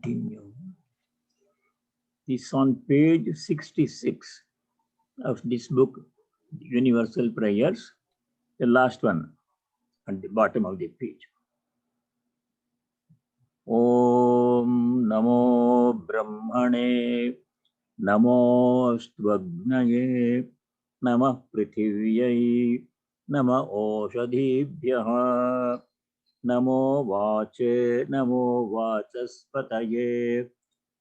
continue. This on page 66 of this book, Universal Prayers, the last one at the bottom of the page. Om Namo Brahmane Namostvagnaye Namah Prithiviyai Namah Oshadibhyaha Namo Vache Namo Vachaspataye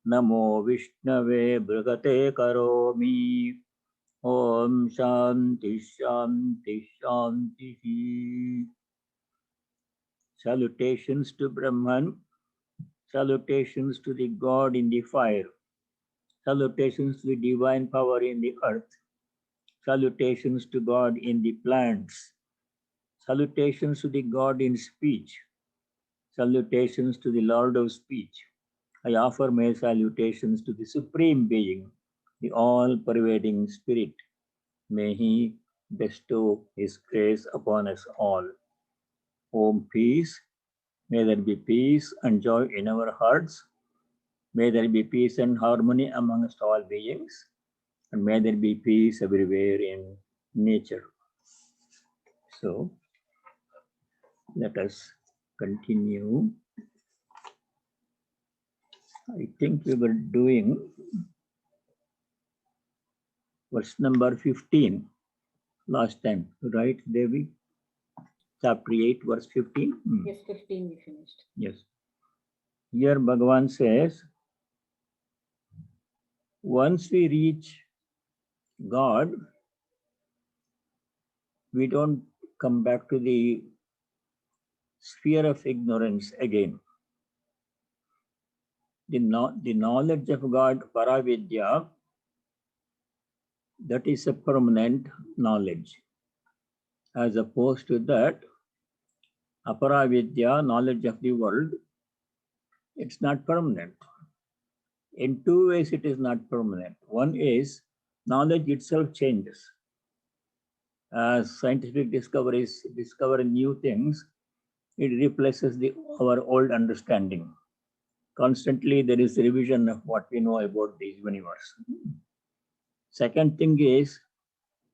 Namo Vishnave Brigate Karomi Om Shanti Shanti Shanti. Salutations to Brahman, salutations to the God in the fire, salutations to the divine power in the earth, salutations to God in the plants, salutations to the God in speech, salutations to the Lord of speech. I offer my salutations to the Supreme Being, the all-pervading Spirit. May He bestow His grace upon us all. Om peace. May there be peace and joy in our hearts. May there be peace and harmony amongst all beings. And may there be peace everywhere in nature. So, let us continue. I think we were doing verse number 15 last time, right, Devi? Chapter 8, verse 15? Yes, 15 we finished. Yes. Here Bhagavan says, once we reach God, we don't come back to the sphere of ignorance again. The knowledge of God, Paravidya, that is a permanent knowledge. As opposed to that, Aparavidya, knowledge of the world, it's not permanent. In two ways it is not permanent. One is knowledge itself changes. As scientific discoveries discover new things, it replaces our old understanding. Constantly there is revision of what we know about the universe. Second thing is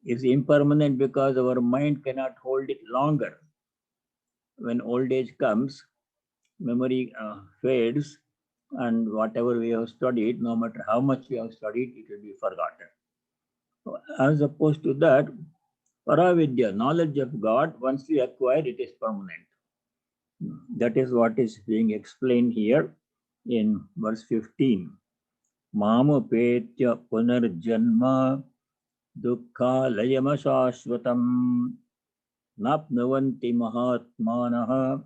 impermanent because our mind cannot hold it longer. When old age comes, memory fades, and whatever we have studied, no matter how much we have studied, it will be forgotten. As opposed to that, Paravidya, knowledge of God, once we acquire, it is permanent. That is what is being explained here in verse 15. Mamupetya punarjanma dukkha layama shashvatam napnuvanti mahatmanaha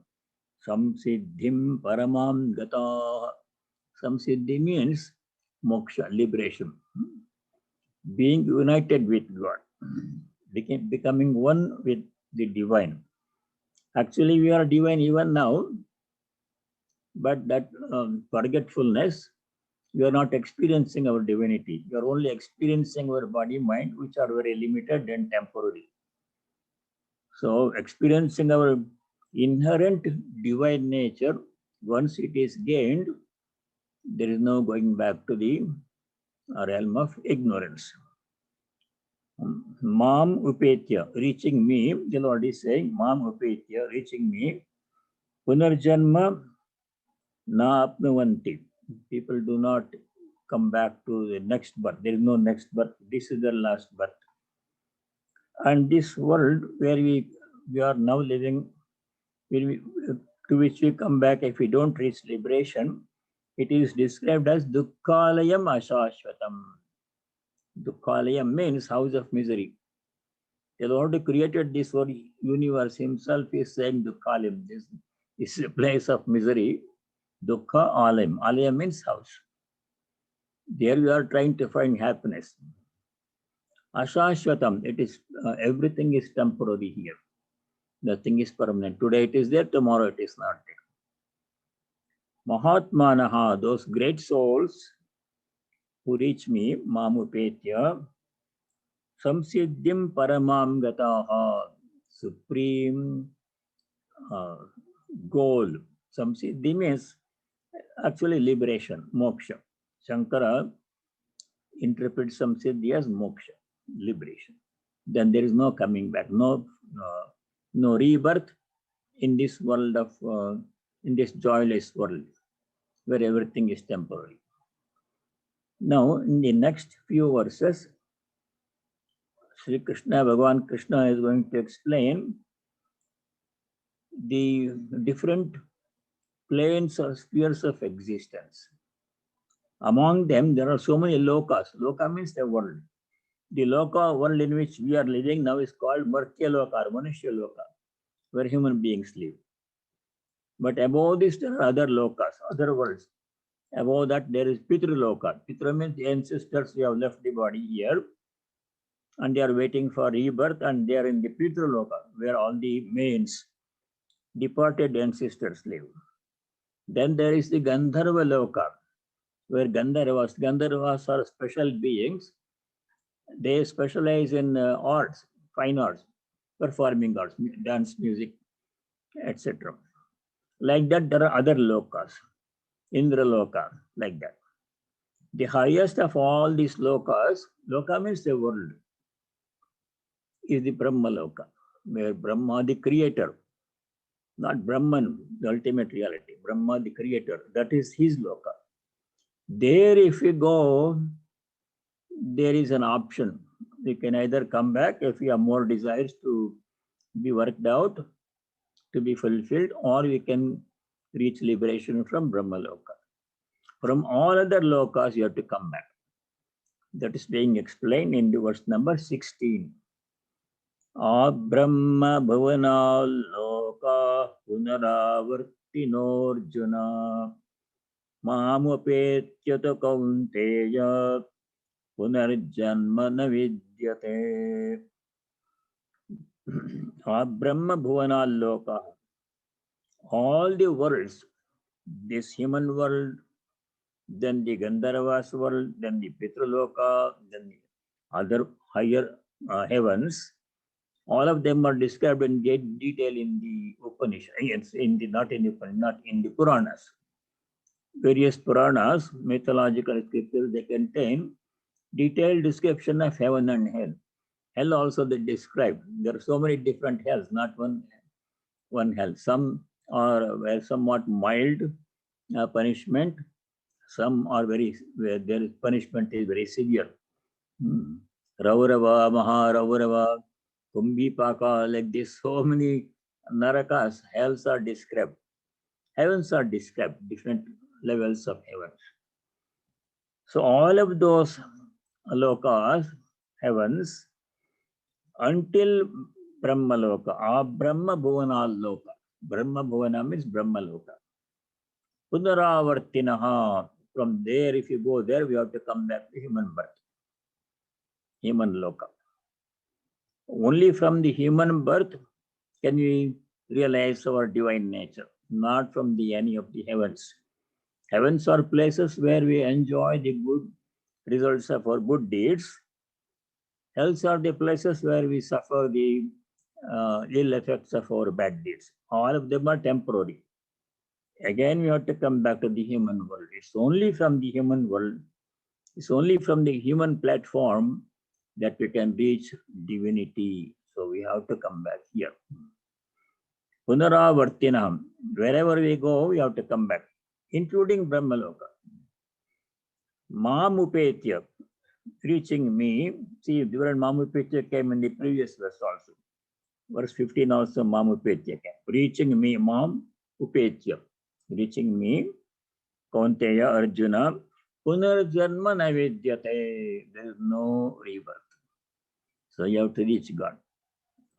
samsiddhim paramam gata. Samsiddhi means moksha, liberation. Being united with God, becoming one with the divine. Actually, we are divine even now, but that forgetfulness, we are not experiencing our divinity. We are only experiencing our body, mind, which are very limited and temporary. So, experiencing our inherent divine nature, once it is gained, there is no going back to the realm of ignorance. Mam upetya, reaching me, the Lord is saying, Mam upetya, reaching me, punarjanma na apnuvanti. People do not come back to the next birth. There is no next birth. This is the last birth. And this world where we are now living, to which we come back if we don't reach liberation, it is described as dukkhalayam ashashvatam. Dukkhalayam means house of misery. The Lord who created this whole universe himself is saying dukkhalayam. This is a place of misery. Dukkha alayam. Alayam means house. There we are trying to find happiness. Ashashvatam, it is everything is temporary here. Nothing is permanent. Today it is there, tomorrow it is not there. Mahatmanaha, those great souls who reach me, Mamupetya, Samsiddhim Paramam Gataha, supreme goal. Samsiddhi means Actually, liberation, moksha. Shankara interprets some siddhi as moksha, liberation. Then there is no coming back, no rebirth in this world of, in this joyless world where everything is temporary. Now, in the next few verses, Sri Krishna, Bhagavan Krishna is going to explain the different planes or spheres of existence. Among them, there are so many lokas. Loka means the world. The loka world in which we are living now is called Martya Loka or Manushya Loka, where human beings live. But above this, there are other lokas, other worlds. Above that, there is Pitru Loka. Pitru means the ancestors who have left the body here and they are waiting for rebirth, and they are in the Pitru Loka, where all the mains, departed ancestors live. Then there is the Gandharva Loka, where Gandharvas are special beings. They specialize in arts, fine arts, performing arts, dance, music, etc. Like that, there are other lokas, Indra Loka, like that. The highest of all these lokas, loka means the world, is the Brahma Loka, where Brahma, the creator, not Brahman, the ultimate reality, Brahma, the creator, that is his loka. There, if we go, there is an option. We can either come back if we have more desires to be worked out, to be fulfilled, or we can reach liberation from Brahma Loka. From all other lokas, you have to come back. That is being explained in the verse number 16. Brahma bhavana loka punaravartinorjuna mamupetyata kaunteya punarjanma na vidyate. Brahma bhavana loka. All the worlds, this human world, then the Gandharvas world, then the Pitraloka, then the other higher heavens, all of them are described in great detail in the Upanishads, not in the Puranas. Various Puranas, mythological scriptures, they contain detailed description of heaven and hell. Hell also they describe. There are so many different hells, not one hell. Some are somewhat mild punishment. Some are where their punishment is very severe. Raurava, Maharaurava, Kumbhipaka, like this, so many narakas, hells are described. Heavens are described, different levels of heavens. So all of those lokas, heavens, until Brahma Loka, Brahma Bhuvana Loka. Brahma Bhuvana means Brahma Loka. Punaravartinaha. From there, if you go there, we have to come back to human birth, human Loka. Only from the human birth can we realize our divine nature, not from any of the heavens. Heavens are places where we enjoy the good results of our good deeds. Hells are the places where we suffer the ill effects of our bad deeds. All of them are temporary. Again, we have to come back to the human world. It's only from the human world, it's only from the human platform that we can reach divinity. So we have to come back here. Punaravartinam. Wherever we go, we have to come back, including Brahmaloka. Mamupetya, reaching me. See, the word Mamupetya came in the previous verse also. Verse 15 also Mamupetya came. Reaching me, Mam Upetya. Reaching me, Kaunteya Arjuna, Punarjanma Navidyate. There is no rebirth. So you have to reach God.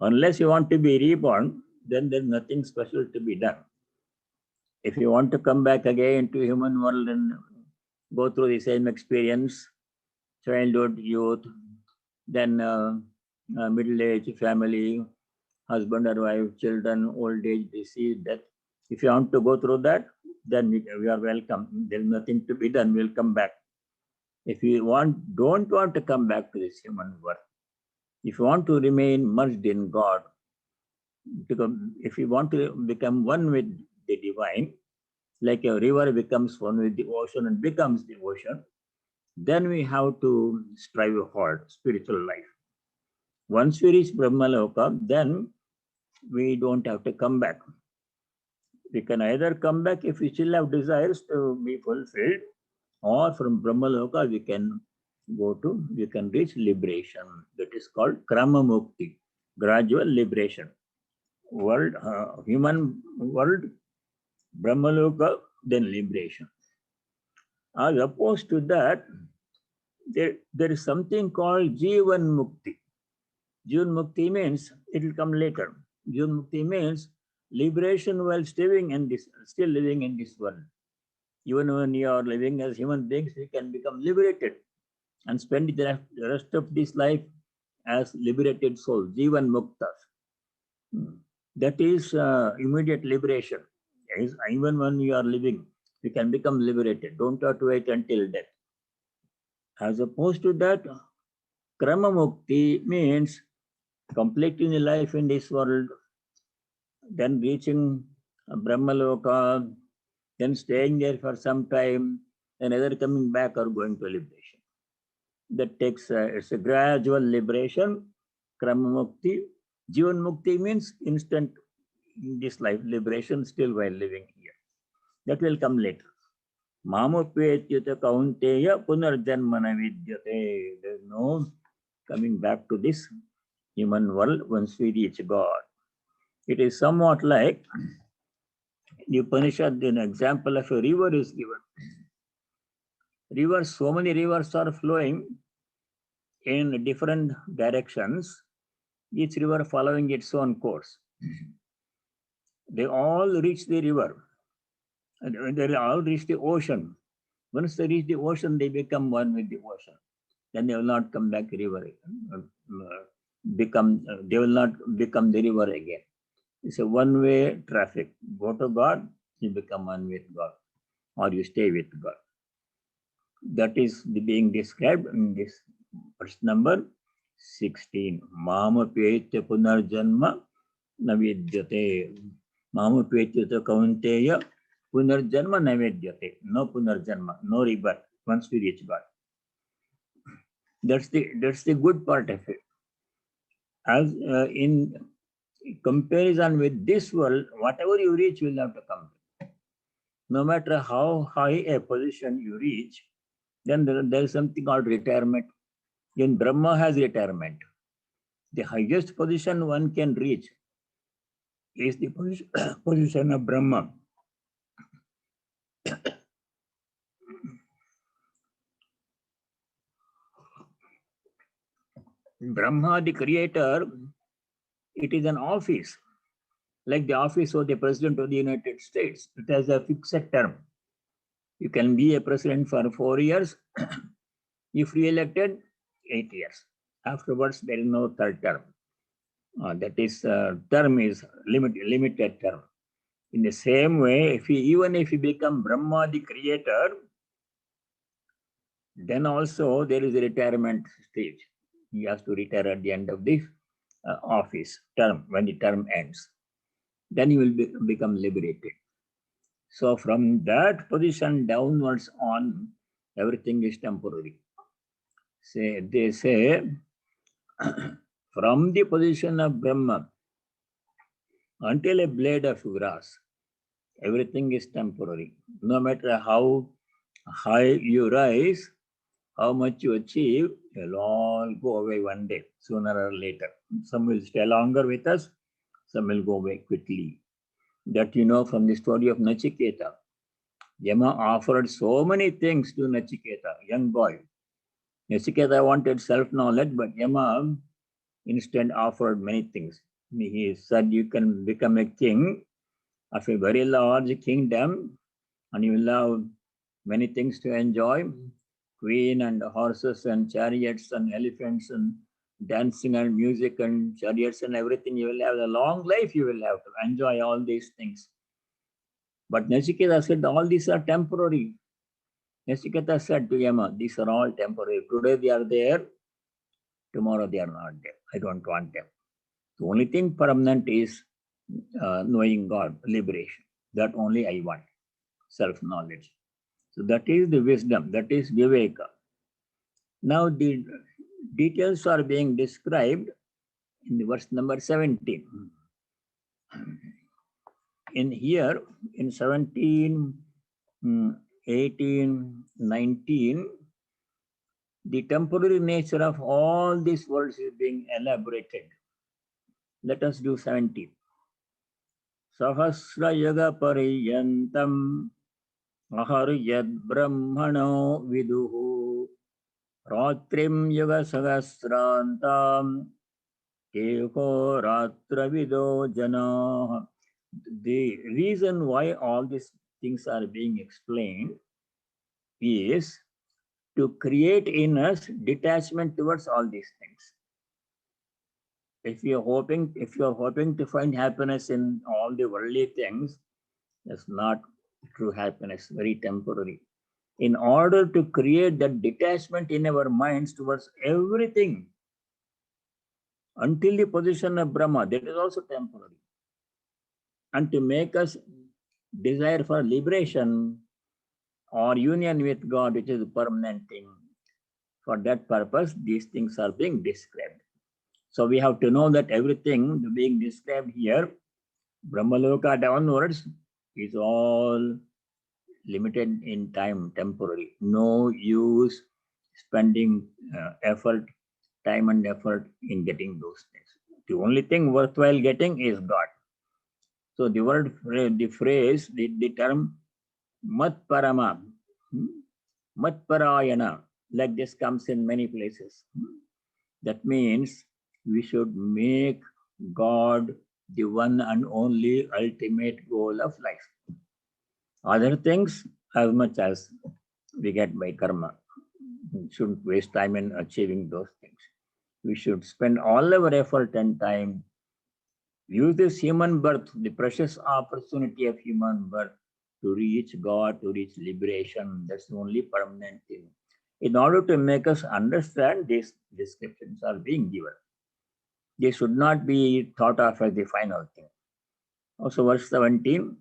Unless you want to be reborn, then there's nothing special to be done. If you want to come back again to human world and go through the same experience, childhood, youth, then middle age, family, husband or wife, children, old age, disease, death. If you want to go through that, then we are welcome. There's nothing to be done. We'll come back. If you don't want to come back to this human world, if you want to remain merged in God, because if you want to become one with the divine, like a river becomes one with the ocean and becomes the ocean, then we have to strive hard, spiritual life. Once we reach Brahmaloka, then we don't have to come back. We can either come back if we still have desires to be fulfilled, or from Brahmaloka we can we can reach liberation. That is called Krama Mukti, gradual liberation. World, human world, Brahmaloka, then liberation. As opposed to that, there is something called Jivan Mukti. Jivan Mukti means it will come later. Jivan Mukti means liberation while still living in this world. Even when you are living as human beings, you can become liberated and spend the rest of this life as liberated souls, Jivan Muktas. That is immediate liberation. Even when you are living, you can become liberated. Don't have to wait until death. As opposed to that, Krama Mukti means completing the life in this world, then reaching Brahmaloka, then staying there for some time, and either coming back or going to liberation. That takes, it's a gradual liberation, Krama Mukti. Jivan Mukti means instant in this life, liberation still while living here. That will come later. Mamupetyuta kaunteya punarjanmana vidyate. There's no coming back to this human world once we reach God. It is somewhat like the Upanishad, an example of a river is given. Rivers, so many rivers are flowing in different directions, each river following its own course. They all reach the river, and they all reach the ocean. Once they reach the ocean, they become one with the ocean. Then they will not come back river, they will not become the river again. It's a one-way traffic. Go to God, you become one with God, or you stay with God. That is being described in this verse number 16. Mama Pyetya Punarjanma Navidyate. Mama Pyetya Kaunteya Punarjanma Navidyate. No Punarjanma, no rebirth once we reach God. That's the good part of it. As in comparison with this world, whatever you reach will have to come. No matter how high a position you reach, then there is something called retirement. Even Brahma has retirement. The highest position one can reach is the position of Brahma. Brahma, the creator, it is an office, like the office of the President of the United States. It has a fixed term. You can be a president for 4 years. If re-elected, 8 years. Afterwards, there is no third term. That is, term is limited term. In the same way, even if you become Brahma, the creator, then also there is a retirement stage. He has to retire at the end of the office term, when the term ends. Then he will become liberated. So from that position downwards on, everything is temporary. They say, from the position of Brahma until a blade of grass, everything is temporary. No matter how high you rise, how much you achieve, it'll all go away one day, sooner or later. Some will stay longer with us, some will go away quickly. That you know from the story of Nachiketa. Yama offered so many things to Nachiketa, young boy. Nachiketa wanted self-knowledge, but Yama instead offered many things. He said, you can become a king of a very large kingdom, and you will have many things to enjoy. Queen and horses and chariots and elephants and dancing and music and chariots and everything. You will have a long life. You will have to enjoy all these things. But Nachiketa said, all these are temporary. Nachiketa said to Yama, these are all temporary. Today they are there. Tomorrow they are not there. I don't want them. The only thing permanent is knowing God, liberation. That only I want. self-knowledge. So that is the wisdom, that is Viveka. Now the details are being described in the verse number 17. In here, in 17, 18, 19, the temporary nature of all these words is being elaborated. Let us do 17. Sahasra Yaga Pariyantam Aharyad Brahmano Viduhu Ratrim Yaga Sahasrantam Keko Ratra Vido Jana. The reason why all these things are being explained is to create in us detachment towards all these things. If you are hoping to find happiness in all the worldly things, that's not true happiness, very temporary. In order to create that detachment in our minds towards everything until the position of Brahma, that is also temporary. And to make us desire for liberation or union with God, which is a permanent thing, for that purpose, these things are being described. So we have to know that everything being described here, Brahmaloka downwards, is all limited in time, temporary. No use spending time and effort in getting those things. The only thing worthwhile getting is God. So the word, the phrase, the term Mat Parama, Mat Parayana, like this comes in many places. That means we should make God the one and only ultimate goal of life. Other things, as much as we get by karma, we shouldn't waste time in achieving those things. We should spend all our effort and time, use this human birth, the precious opportunity of human birth, to reach God, to reach liberation. That's the only permanent thing. In order to make us understand, these descriptions are being given. They should not be thought of as the final thing. Also, verse 17,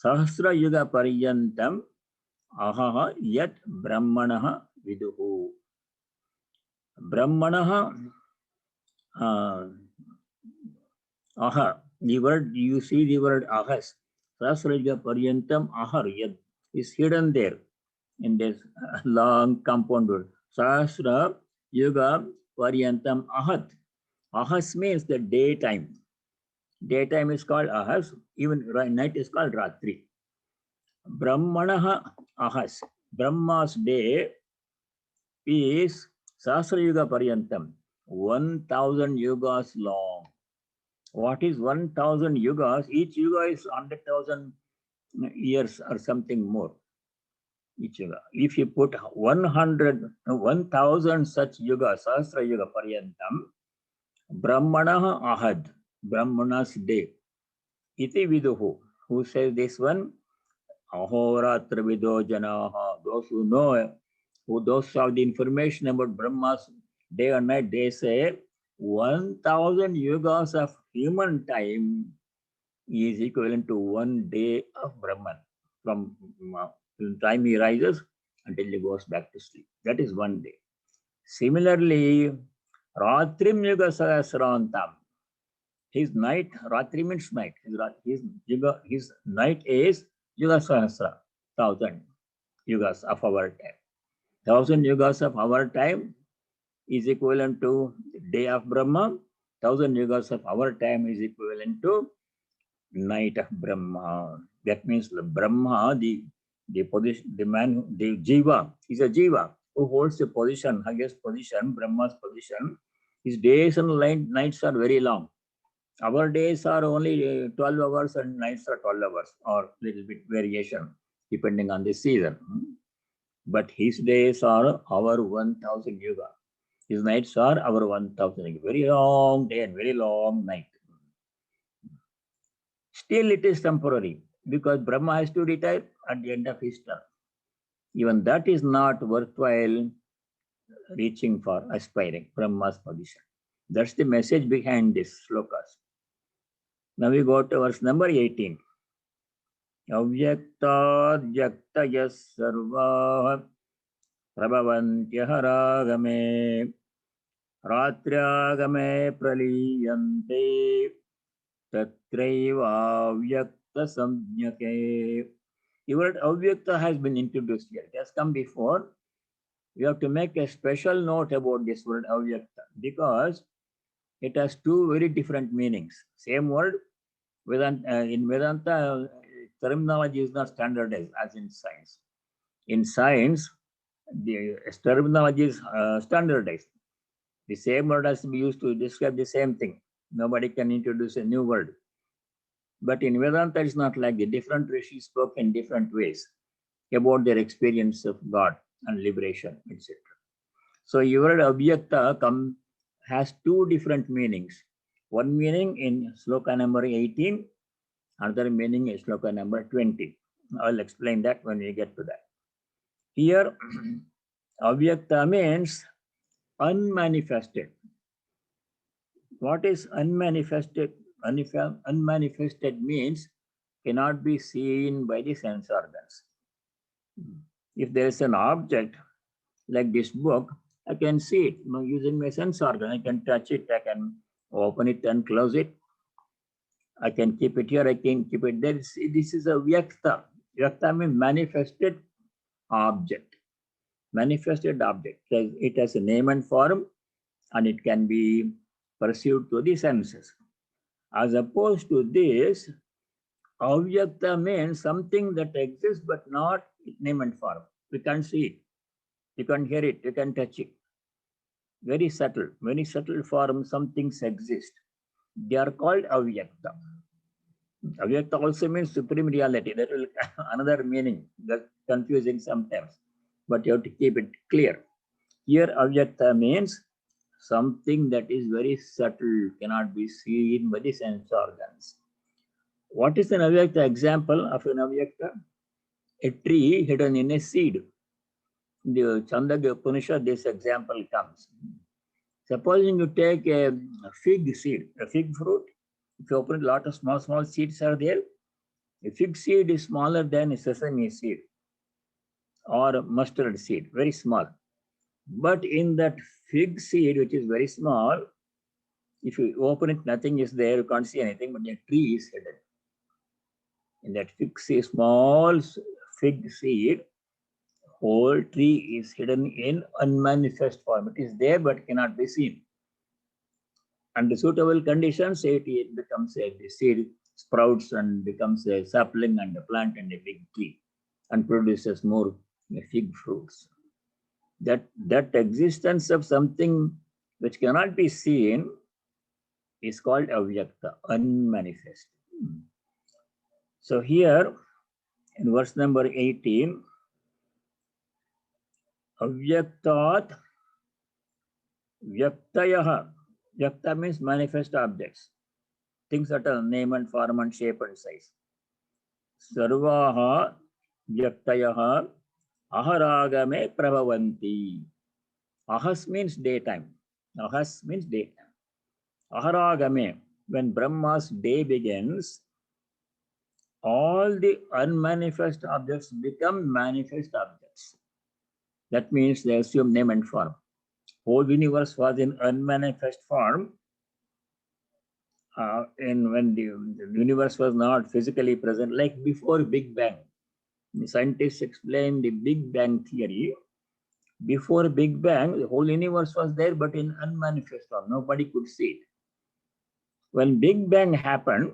Sahasra Yuga Pariyantam Ahaha Yat Brahmanaha Viduhu. Brahmanaha, Aha, the word, you see the word Ahas, Sahasra Yuga Pariyantam Ahar Yat is hidden there in this long compound word. Sahasra Yuga Pariyantam Ahat. Ahas means the daytime. Daytime is called Ahas, even night is called Ratri. Brahmanaha Ahas. Brahma's day is Sahasra Yuga Paryantam, 1000 yugas long. What is 1000 yugas? Each yuga is 100,000 years or something more. Each yuga. If you put 1000 such yugas, Sahasra Yuga Paryantam, Brahmanaha Ahad, Brahmana's day. Iti Viduhu. Who says this one? Ahoratra Vido Janaha. Those who know, those who have the information about Brahma's day or night, they say 1000 yugas of human time is equivalent to 1 day of Brahman. From the time he rises until he goes back to sleep. That is 1 day. Similarly, Ratrim Yuga Sahasrantam. His night, Ratri means night. His night is Yuga Sahasra, 1000 yugas of our time. 1000 yugas of our time is equivalent to the day of Brahma. 1000 yugas of our time is equivalent to night of Brahma. That means the Brahma, the position, the man, the Jiva, is a Jiva who holds the position, highest position, Brahma's position. His days and nights are very long. Our days are only 12 hours and nights are 12 hours, or little bit variation depending on the season. But his days are our 1000 yuga. His nights are our 1000 yuga. Very long day and very long night. Still it is temporary because Brahma has to retire at the end of his term. Even that is not worthwhile reaching for, aspiring Brahma's position. That's the message behind this slokas. Now we go to verse number 18. Avyaktadyaktayaः sarvah prabhavantyah ragame ratragame praliyante tatraiva avyakta samjnake. The word avyakta has been introduced here. It has come before. You have to make a special note about this word avyakta because it has two very different meanings. Same word, in Vedanta, terminology is not standardized as in science. In science, the terminology is standardized. The same word has to be used to describe the same thing. Nobody can introduce a new word. But in Vedanta, it's not like the different rishis spoke in different ways about their experience of God and liberation, etc. So your word avyakta has two different meanings. One meaning in sloka number 18, another meaning in sloka number 20. I'll explain that when we get to that. Here, avyakta means unmanifested. What is unmanifested? Unmanifested means cannot be seen by the sense organs. If there is an object like this book, I can see it using my sense organ. I can touch it, I can open it and close it. I can keep it here, I can keep it there. This is a vyakta. Vyakta means manifested object. Manifested object. It has a name and form and it can be perceived through the senses. As opposed to this, avyakta means something that exists but not name and form. We can't see it. You can't hear it. You can touch it. Very subtle form, some things exist. They are called avyakta. Avyakta also means supreme reality. That will another meaning. That's confusing sometimes. But you have to keep it clear. Here avyakta means something that is very subtle, cannot be seen by the sense organs. What is an avyakta example of an avyakta? A tree hidden in a seed. In the Chandogya Upanishad, this example comes. Supposing you take a fig seed, a fig fruit, if you open it, a lot of small seeds are there. A fig seed is smaller than a sesame seed or a mustard seed, very small. But in that fig seed, which is very small, if you open it, nothing is there, you can't see anything, but a tree is hidden. In that fig seed, small fig seed, whole tree is hidden in unmanifest form. It is there but cannot be seen. Under suitable conditions, it becomes the seed sprouts and becomes a sapling and a plant and a big tree and produces more fig fruits. That existence of something which cannot be seen is called avyakta, unmanifest. So here in verse number 18, avyaktat vyaktayah. Vyakta means manifest objects, things that are name and form and shape and size. Sarvaha vyaktayah aharagame prabhavanti. Ahas means daytime. Ahas means daytime. Aharagame, when Brahma's day begins, all the unmanifest objects become manifest objects. That means they assume name and form. Whole universe was in unmanifest form. When the universe was not physically present, like before Big Bang. The scientists explain the Big Bang theory. Before Big Bang, the whole universe was there, but in unmanifest form. Nobody could see it. When Big Bang happened,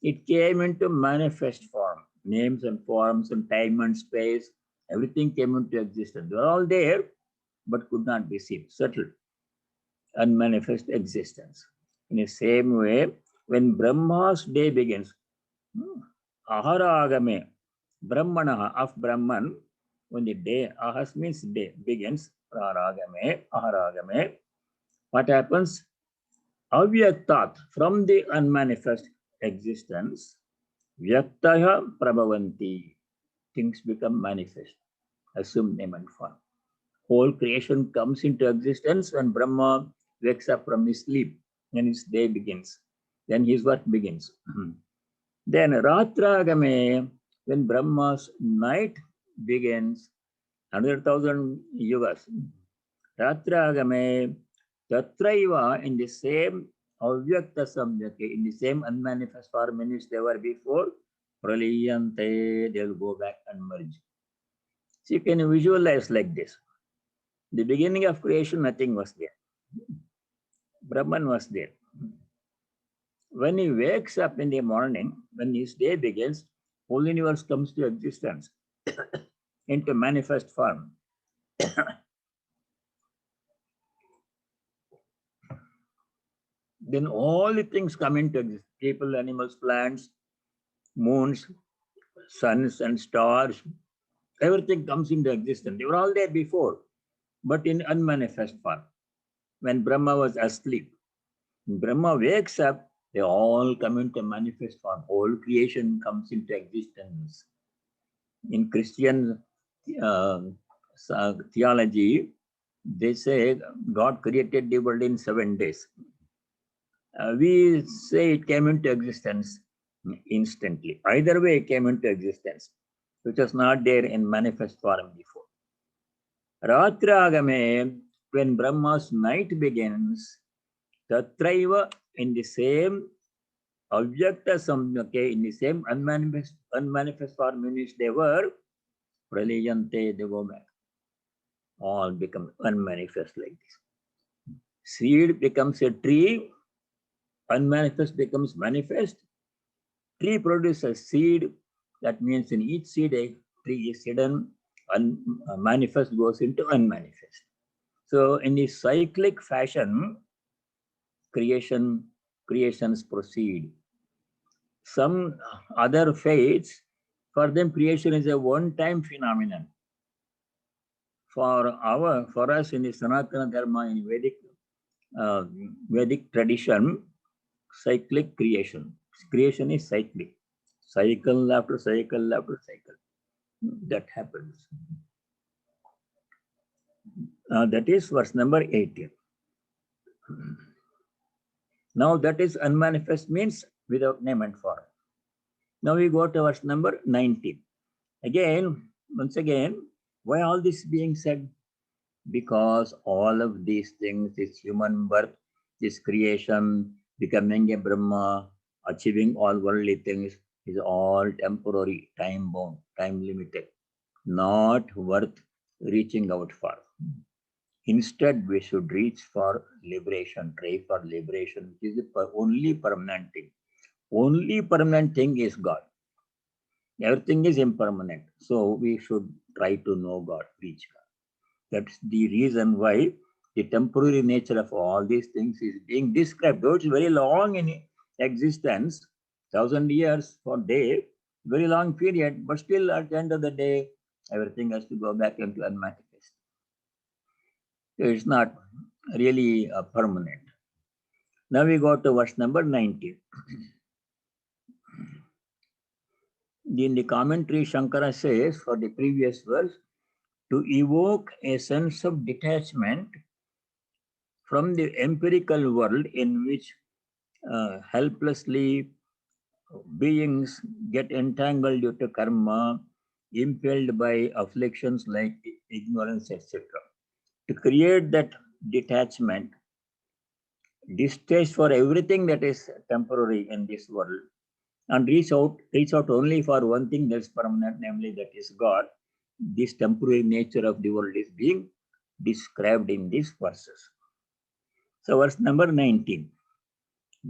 it came into manifest form. Names and forms and time and space, everything came into existence. They were all there, but could not be seen. Subtle, unmanifest existence. In the same way, when Brahma's day begins, aharagame, Brahmana of Brahman, when the day, ahas means day, begins, aharagame, what happens? Avyaktat, from the unmanifest existence, vyaktaya prabhavanti, things become manifest, assume name and form. Whole creation comes into existence when Brahma wakes up from his sleep and his day begins. Then his work begins. Then Ratragame, when Brahma's night begins, 100,000 yugas, Ratragame, Tatraiva, in the same Avyakta Samyake, in the same unmanifest form in which they were before, Praliyante, they'll go back and merge. So you can visualize like this. The beginning of creation, nothing was there. Brahman was there. When he wakes up in the morning, when his day begins, whole universe comes to existence into manifest form. Then all the things come into existence. People, animals, plants, moons, suns and stars, everything comes into existence. They were all there before, but in unmanifest form. When Brahma was asleep, when Brahma wakes up, they all come into manifest form. Whole creation comes into existence. In Christian theology, they say God created the world in 7 days. We say it came into existence instantly. Either way, it came into existence, which was not there in manifest form before. Ratragame, when Brahma's night begins, Tatraiva, in the same Avyakta Samyake, in the same unmanifest form in which they were, Praliyante, they go back. All become unmanifest like this. Seed becomes a tree, unmanifest becomes manifest. Tree produces seed, that means in each seed a tree is hidden, manifest goes into unmanifest. So in the cyclic fashion, creations proceed. Some other faiths, for them creation is a one-time phenomenon. For us in the Sanatana Dharma, in Vedic tradition, cyclic creation. Creation is cyclic. Cycle after cycle after cycle. That happens. That is verse number 18. Now that is unmanifest, means without name and form. Now we go to verse number 19. Once again, why all this being said? Because all of these things, this human birth, this creation, becoming a Brahma, achieving all worldly things, is all temporary, time bound, time limited, not worth reaching out for. Instead, we should reach for liberation, try for liberation, which is the only permanent thing. Only permanent thing is God. Everything is impermanent. So we should try to know God, reach God. That's the reason why the temporary nature of all these things is being described. Though it's very long in existence, 1,000 years for day, very long period, but still at the end of the day, everything has to go back into unmanifest. It's not really permanent. Now we go to verse number 19. In the commentary, Shankara says for the previous verse, to evoke a sense of detachment from the empirical world in which helplessly beings get entangled due to karma, impelled by afflictions like ignorance, etc. To create that detachment, distaste for everything that is temporary in this world, and reach out only for one thing that's permanent, namely that is God. This temporary nature of the world is being described in these verses. So verse number 19.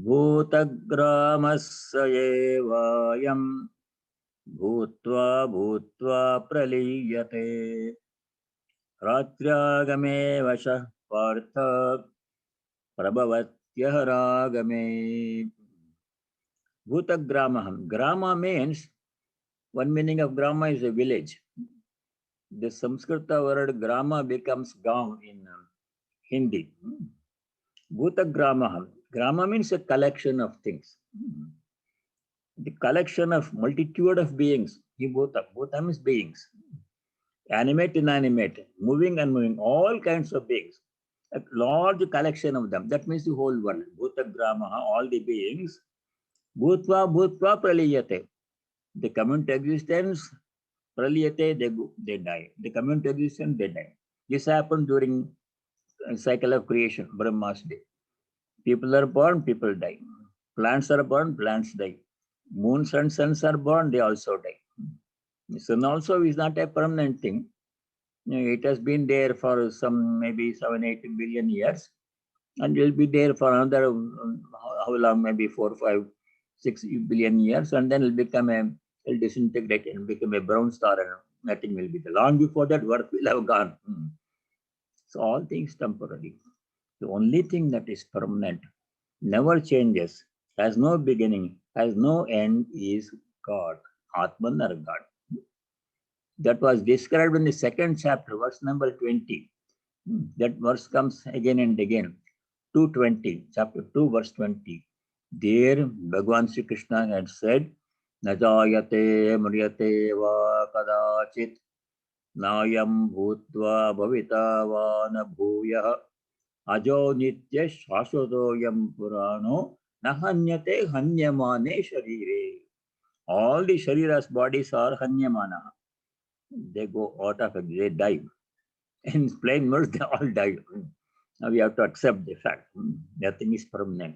Bhutagramasya evayam bhutva bhutva praliyate ratyagame vasha partha prabhavatyah ragame. Bhutagramaham. Grama means, one meaning of grama is a village. The Sanskrita word grama becomes gaon in Hindi. Bhutagramaham. Grama means a collection of things. The collection of multitude of beings. Bhuta means beings. Animate, inanimate, moving, unmoving, all kinds of beings. A large collection of them. That means the whole world. Bhutagramaha, all the beings. Bhutva bhutva praliyate. They come into existence, praliyate, they die. They come into existence, they die. This happened during cycle of creation, Brahma's day. People are born, people die. Plants are born, plants die. Moons and suns are born, they also die. The sun also is not a permanent thing. It has been there for some maybe 7-8 billion years, and will be there for another how long? Maybe 4, 5, 6 billion years, and then it'll disintegrate and become a brown star, and nothing will be there. Long before that, Earth will have gone. So all things temporary. The only thing that is permanent, never changes, has no beginning, has no end, is God, Atman or God. That was described in the second chapter, verse number 20. That verse comes again and again. 2:20, chapter 2, verse 20. There, Bhagavan Sri Krishna had said, Najayate mriyate va kadachit nayam bhutva bhavita va na bhuyah ajo nitya shashvadoyam purano nahanyate hanyamane sharire. All the shariras bodies are hanyamana. They go out of it, they die. In plain words, they all die. Now we have to accept the fact. Nothing is permanent.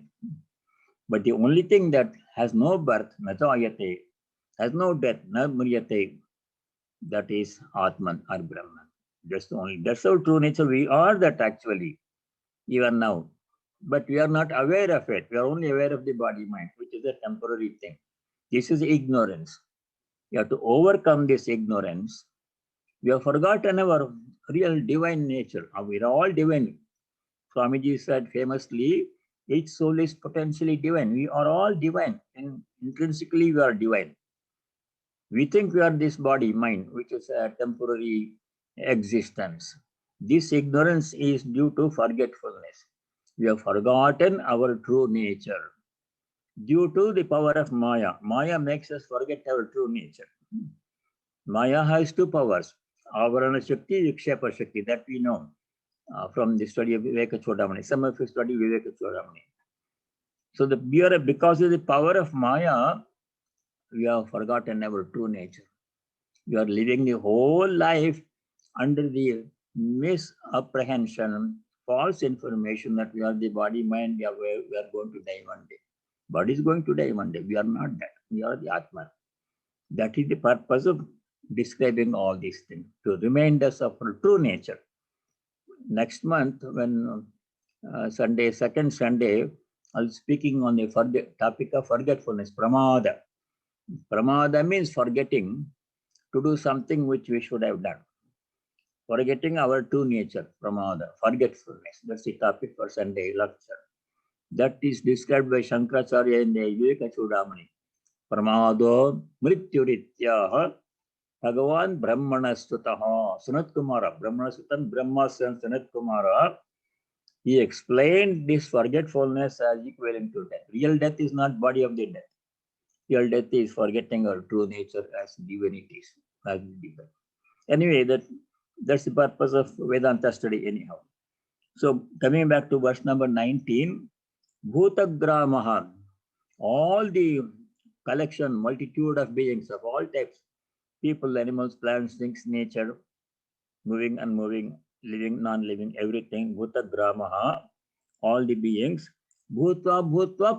But the only thing that has no birth, najayate, has no death, na mriyate, that is Atman or Brahman. That's our true nature. We are that actually, even now. But we are not aware of it. We are only aware of the body mind, which is a temporary thing. This is ignorance. You have to overcome this ignorance. We have forgotten our real divine nature. We are all divine. Swamiji said famously, each soul is potentially divine. We are all divine, and intrinsically we are divine. We think we are this body, mind, which is a temporary existence. This ignorance is due to forgetfulness. We have forgotten our true nature. Due to the power of Maya. Maya makes us forget our true nature. Maya has two powers, Avarana Shakti, Vikshepa Shakti, that we know from the study of Viveka Chodamani. Some of you study Viveka Chodamani. So because of the power of Maya, we have forgotten our true nature. We are living the whole life under the misapprehension, false information that we are the body, mind, we are going to die one day. Body is going to die one day. We are not that. We are the Atman. That is the purpose of describing all these things, to remind us of our true nature. Next month, when second Sunday, I'll be speaking on the topic of forgetfulness, pramada. Pramada means forgetting to do something which we should have done. Forgetting our true nature, pramada, forgetfulness. That's the topic for Sunday lecture. That is described by Shankaracharya in the Viveka Chodamani. Pramado mrityurityaha Bhagavan Brahmanastutaha. Sanat Kumara, Brahmanasutan, Brahma Sanat Kumara. He explained this forgetfulness as equivalent to death. Real death is not body of the death. Real death is forgetting our true nature as divinities. As divine. Anyway, that's the purpose of Vedanta study anyhow. So coming back to verse number 19, Bhutagramaha, all the collection, multitude of beings of all types, people, animals, plants, things, nature, moving, unmoving, living, non-living, everything, Bhutagramaha, all the beings, Bhutva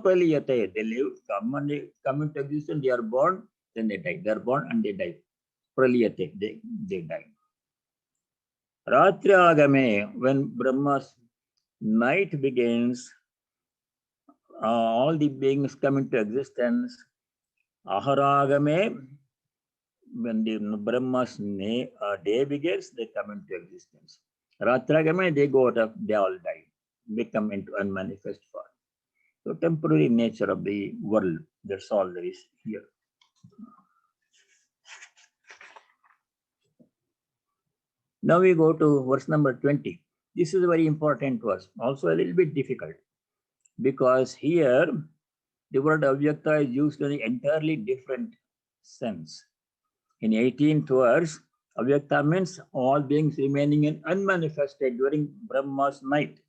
praliyate, they live, come into existence, they are born, then they die. They are born and they die. Praliyate, they die. Ratriagame, when Brahma's night begins, all the beings come into existence. Aharagame, when the Brahma's day begins, they come into existence. Ratragame, they go out of, they all die, they come into unmanifest form. So temporary nature of the world, that's all there is here. Now we go to verse number 20. This is a very important verse, also a little bit difficult, because here the word avyakta is used in an entirely different sense. In 18th verse, avyakta means all beings remaining in unmanifested during Brahma's night.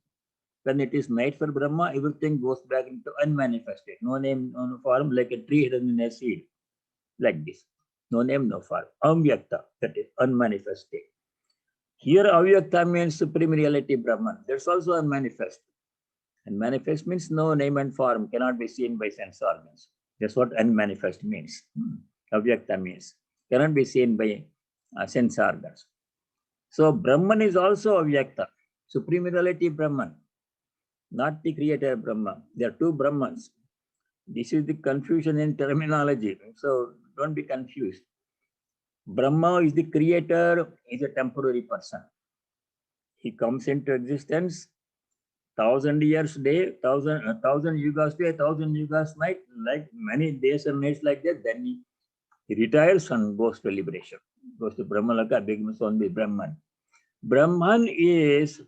When it is night for Brahma, everything goes back into unmanifested. No name, no form, like a tree hidden in a seed. like this. No name, no form. Avyakta, that is unmanifest state. Here avyakta means supreme reality Brahman. That's also unmanifest. And manifest means no name and form, cannot be seen by sense organs. That's what unmanifest means. Avyakta means cannot be seen by sense organs. So Brahman is also avyakta, supreme reality Brahman, not the creator Brahma. There are two Brahmans. This is the confusion in terminology. So don't be confused. Brahma is the creator, is a temporary person. He comes into existence 1,000 years day, thousand yugas day, 1,000 yugas night, like many days and nights like that. Then he retires and goes to liberation, goes to Brahmalaka, becomes only Brahman. Brahman is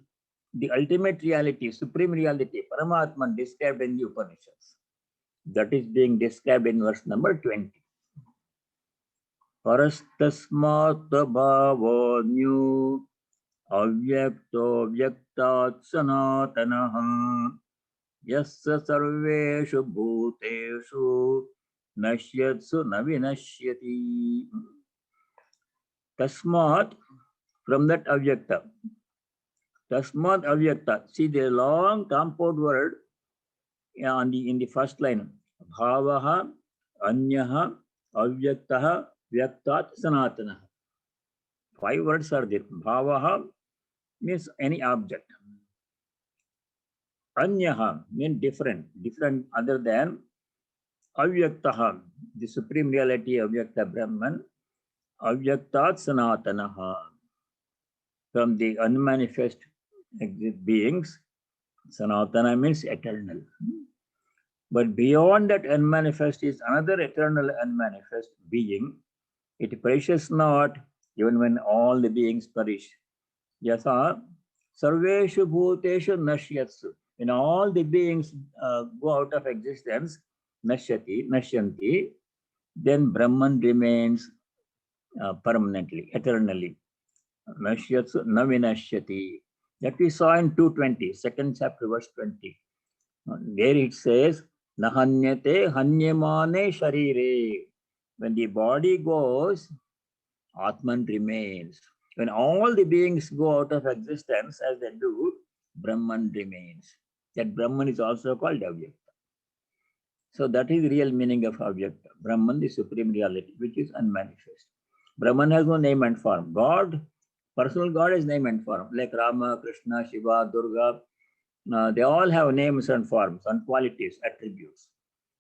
the ultimate reality, supreme reality, Paramatman described in the Upanishads. That is being described in verse number 20. Parastasmat bhavanyu avyakto vyaktat sanatanaha yasya sarveshu bhuteshu nashyatsu navinashyati. Tasmat, from that avyakta. Tasmat avyakta. See the long compound word in the first line. Bhavaha, anyaha, avyaktaha, vyaktat, sanatana. 5 words are there. Bhavaha means any object. Anyaha means different other than avyaktaha, the supreme reality, avyakta Brahman, avyaktat sanatanaha, from the unmanifest beings. Sanatana means eternal. But beyond that unmanifest is another eternal unmanifest being. It perishes not, even when all the beings perish. Yasa sarveshu bhuteshu nashyatsu. When all the beings go out of existence, nashyanti, then Brahman remains permanently, eternally. Nashyatsu navinashyati. That we saw in 220, second chapter, verse 20. There it says, Nahanyate hanyamane sharire. When the body goes, Atman remains. When all the beings go out of existence, as they do, Brahman remains. That Brahman is also called Avyakta. So that is the real meaning of Avyakta. Brahman, the supreme reality, which is unmanifest. Brahman has no name and form. God, personal God has name and form, like Rama, Krishna, Shiva, Durga. They all have names and forms and qualities, attributes.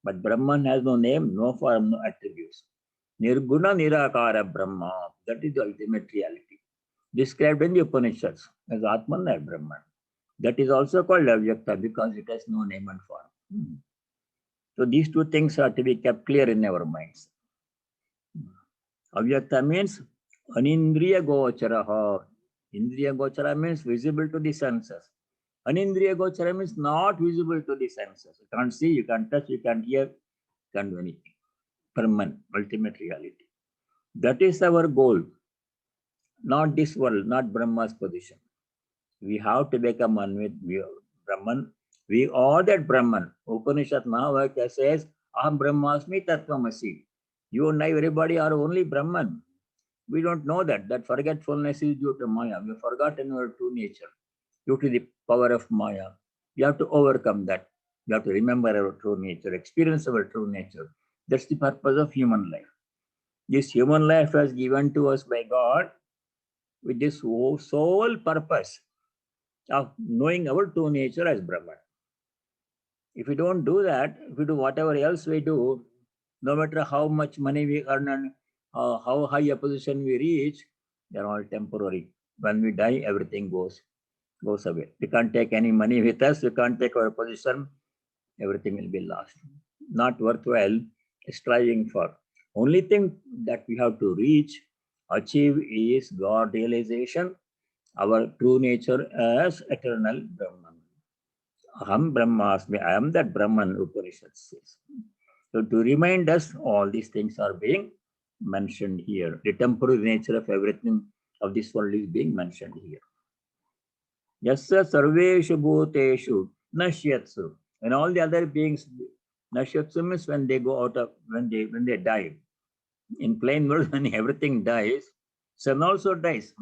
But Brahman has no name, no form, no attributes. Nirguna Nirakara Brahma. That is the ultimate reality. Described in the Upanishads as Atman and Brahman. That is also called Avyakta because it has no name and form. So these two things are to be kept clear in our minds. Avyakta means anindriya gocharaha. Indriya gochara means visible to the senses. Anindriya gochara means not visible to the senses. You can't see, you can't touch, you can't hear, you can't do anything. Brahman, ultimate reality. That is our goal. Not this world, not Brahma's position. We have to become one with Brahman. We are that Brahman. Upanishad Mahavakya says, Aham Brahmasmi Tattvamasi. You and I, everybody are only Brahman. We don't know that. That forgetfulness is due to Maya. We have forgotten our true nature due to the power of Maya. We have to overcome that. We have to remember our true nature, experience our true nature. That's the purpose of human life. This human life was given to us by God with this sole purpose of knowing our true nature as Brahman. If we don't do that, if we do whatever else we do, no matter how much money we earn and how high a position we reach, they're all temporary. When we die, everything goes away. We can't take any money with us. We can't take our position. Everything will be lost. Not worthwhile striving for. Only thing that we have to reach, achieve is God realization, our true nature as eternal Brahman. Aham Brahmasmi, I am that Brahman, Upanishad says. So to remind us, all these things are being mentioned here. The temporary nature of everything of this world is being mentioned here. Yasya sarveshu bhuteshu nashyatsu. And all the other beings, nashyatsu means when they go out of, when they die. In plain words, when everything dies, sun also dies.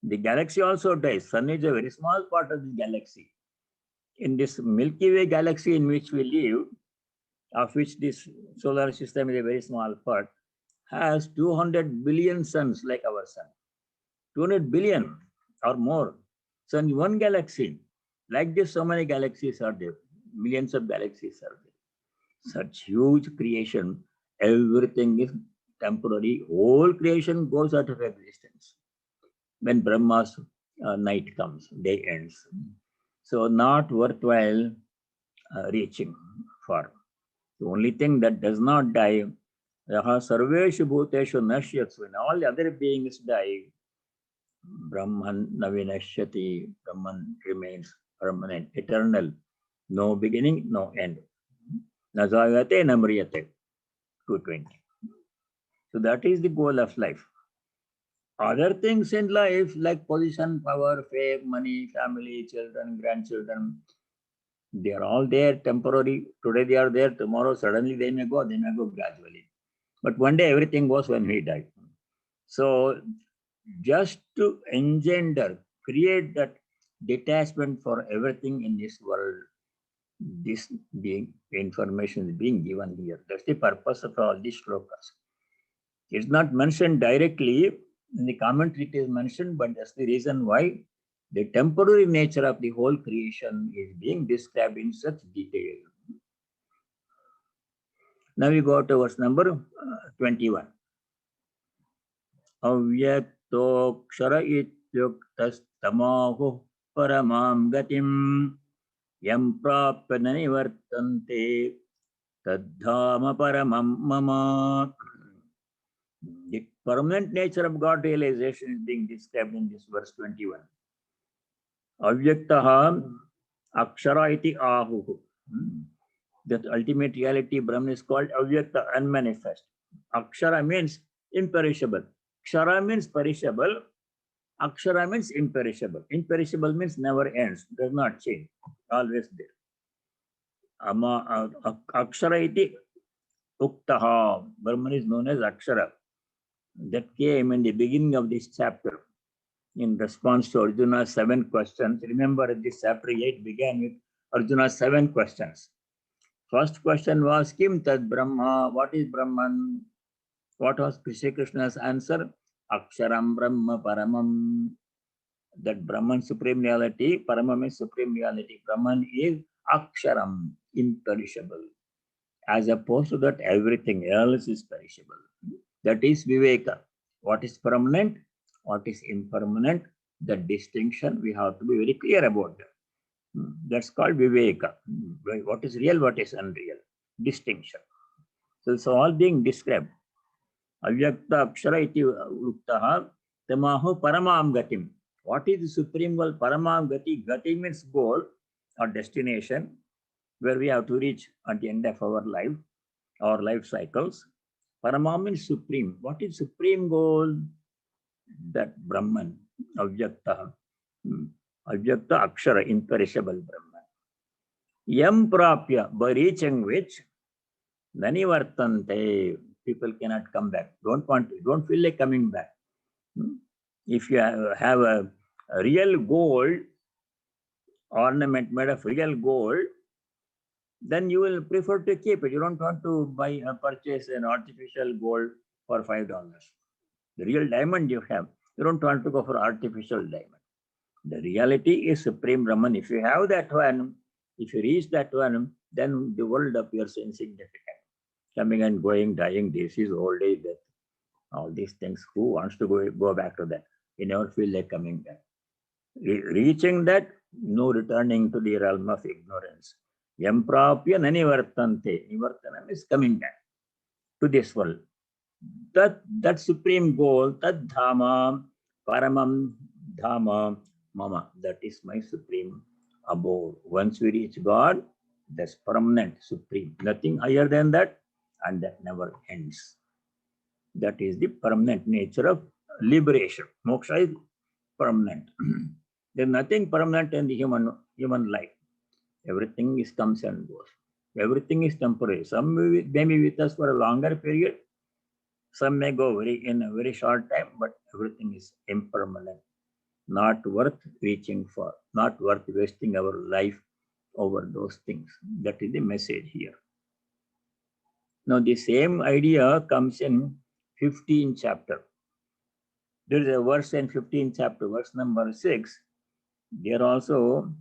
The galaxy also dies. Sun is a very small part of the galaxy. In this Milky Way galaxy in which we live, of which this solar system is a very small part, has 200 billion suns like our sun. 200 billion or more. So in one galaxy, like this, so many galaxies are there. Millions of galaxies are there. Such huge creation, everything is temporary. Whole creation goes out of existence. When Brahma's night comes, day ends. So not worthwhile reaching for. The only thing that does not die, sarveshu bhuteshu nashyatsu, when all the other beings die, Brahman navinashyati, Brahman remains permanent, eternal, no beginning, no end. Nazayate namriyate, 220. So that is the goal of life. Other things in life like position, power, fame, money, family, children, grandchildren, they are all there temporary. Today they are there, tomorrow suddenly they may go gradually. But one day everything goes when we die. So just to engender, create that detachment for everything in this world, this being information is being given here. That's the purpose of all these shlokas. It's not mentioned directly in the commentary, it is mentioned, but that's the reason why the temporary nature of the whole creation is being described in such detail. Now we go to verse number 21. Avyatokshara ityuktastamahu paramam gatim yam prapya nivartante tadhama paramam mama. The permanent nature of God realization is being described in this verse 21. Avyaktaha akshara iti ahuhu. That ultimate reality, Brahman, is called avyakta, unmanifest. Akshara means imperishable. Kshara means perishable. Akshara means imperishable. Imperishable means never ends, does not change, always there. Akshara iti uktaha. Brahman is known as Akshara. That came in the beginning of this chapter in response to Arjuna's 7 questions. Remember, this chapter 8 began with Arjuna's 7 questions. First question was, Kim Tad Brahma? What is Brahman? What was Sri Krishna's answer? Aksharam Brahma Paramam. That Brahman, supreme reality, Paramam is supreme reality. Brahman is Aksharam, imperishable. As opposed to that, everything else is perishable. That is Viveka. What is permanent? What is impermanent? The distinction we have to be very clear about that. That's called Viveka. What is real, what is unreal? Distinction. So it's all being described. Avyakta akshara iti uktaha tamaho paramam gatim. What is the supreme goal? Paramam gati. Gati means goal or destination where we have to reach at the end of our life, our life cycles. Paramam means supreme. What is supreme goal? That Brahman, Avyakta. Avyakta akshara, imperishable Brahman. Yam prapya, by reaching which, nanivartante, people cannot come back. Don't feel like coming back. If you have a real gold ornament made of real gold, then you will prefer to keep it. You don't want to purchase an artificial gold for $5. The real diamond you have, you don't want to go for artificial diamond. The reality is supreme Brahman. If you have that one, if you reach that one, then the world appears insignificant. Coming and going, dying, disease, old age, death, all these things. Who wants to go back to that? You never feel like coming back. Reaching that, no returning to the realm of ignorance. Yam prapya nanivartante. Nivartanam is coming back to this world. That supreme goal, that dhama, paramam dhama, mama, that is my supreme abode. Once we reach God, that's permanent, supreme. Nothing higher than that, and that never ends. That is the permanent nature of liberation. Moksha is permanent. There's nothing permanent in the human life. Everything is comes and goes. Everything is temporary. Some may be with us for a longer period. Some may go in a very short time, but everything is impermanent, not worth reaching for, not worth wasting our life over those things. That is the message here. Now, the same idea comes in 15th chapter. There is a verse in 15th chapter, verse number 6. There also,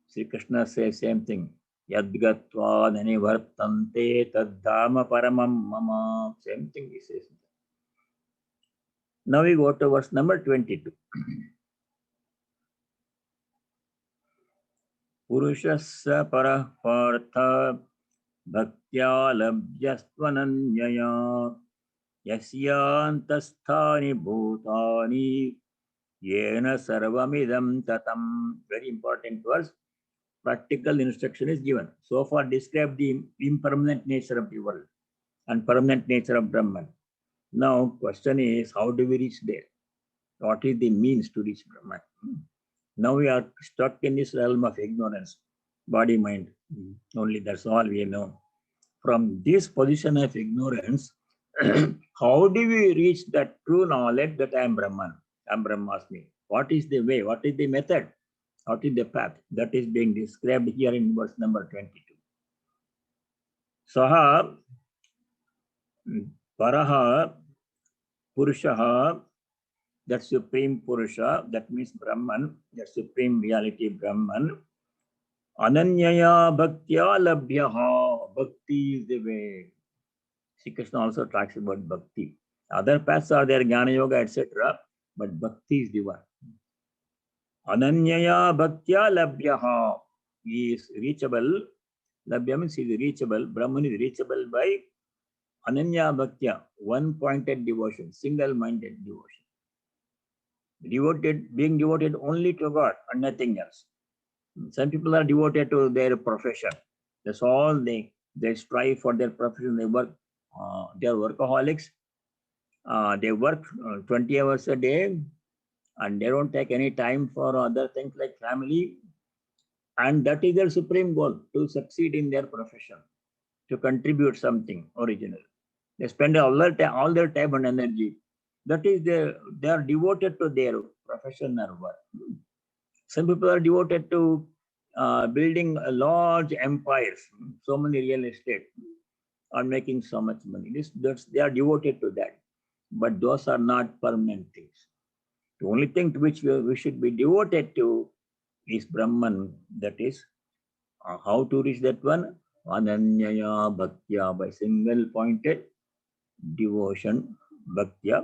Sri Krishna says same thing. Yadgatva nanivartante taddhama paramam mama. Same thing he says. Now we go to verse number 22. Purushasya parah partha bhaktya labhyastvananyaya yasyantasthani bhutani yena sarvamidam tatam. Very important verse. Practical instruction is given. So far described the impermanent nature of the world and permanent nature of Brahman. Now question is, how do we reach there? What is the means to reach Brahman? Now we are stuck in this realm of ignorance, body, mind. Only that's all we know. From this position of ignorance, how do we reach that true knowledge that I am Brahman? I am Brahmasmi. What is the way? What is the method? What is the path? That is being described here in verse number 22. Saha Paraha Purushaha, that Supreme Purusha, that means Brahman, that Supreme Reality Brahman. Ananyaya Bhaktya Labhyaha. Bhakti is the way. Sri Krishna also talks about Bhakti. Other paths are there, Jnana Yoga, etc. But Bhakti is the one. Ananyaya Bhaktya Labhyaha. He is reachable. Labhya means he is reachable. Brahman is reachable by Ananya Bhaktya, one-pointed devotion, single-minded devotion. Being devoted only to God and nothing else. Some people are devoted to their profession. That's all they strive for their profession. They work. They are workaholics. They work 20 hours a day, and they don't take any time for other things like family. And that is their supreme goal, to succeed in their profession, to contribute something original. They spend all their time and energy. That is they are devoted to their profession or work. Some people are devoted to building a large empires, so many real estate, or making so much money. They are devoted to that. But those are not permanent things. The only thing to which we should be devoted to is Brahman. That is, how to reach that one? Ananyaya Bhaktya, by single pointed devotion. Bhaktya.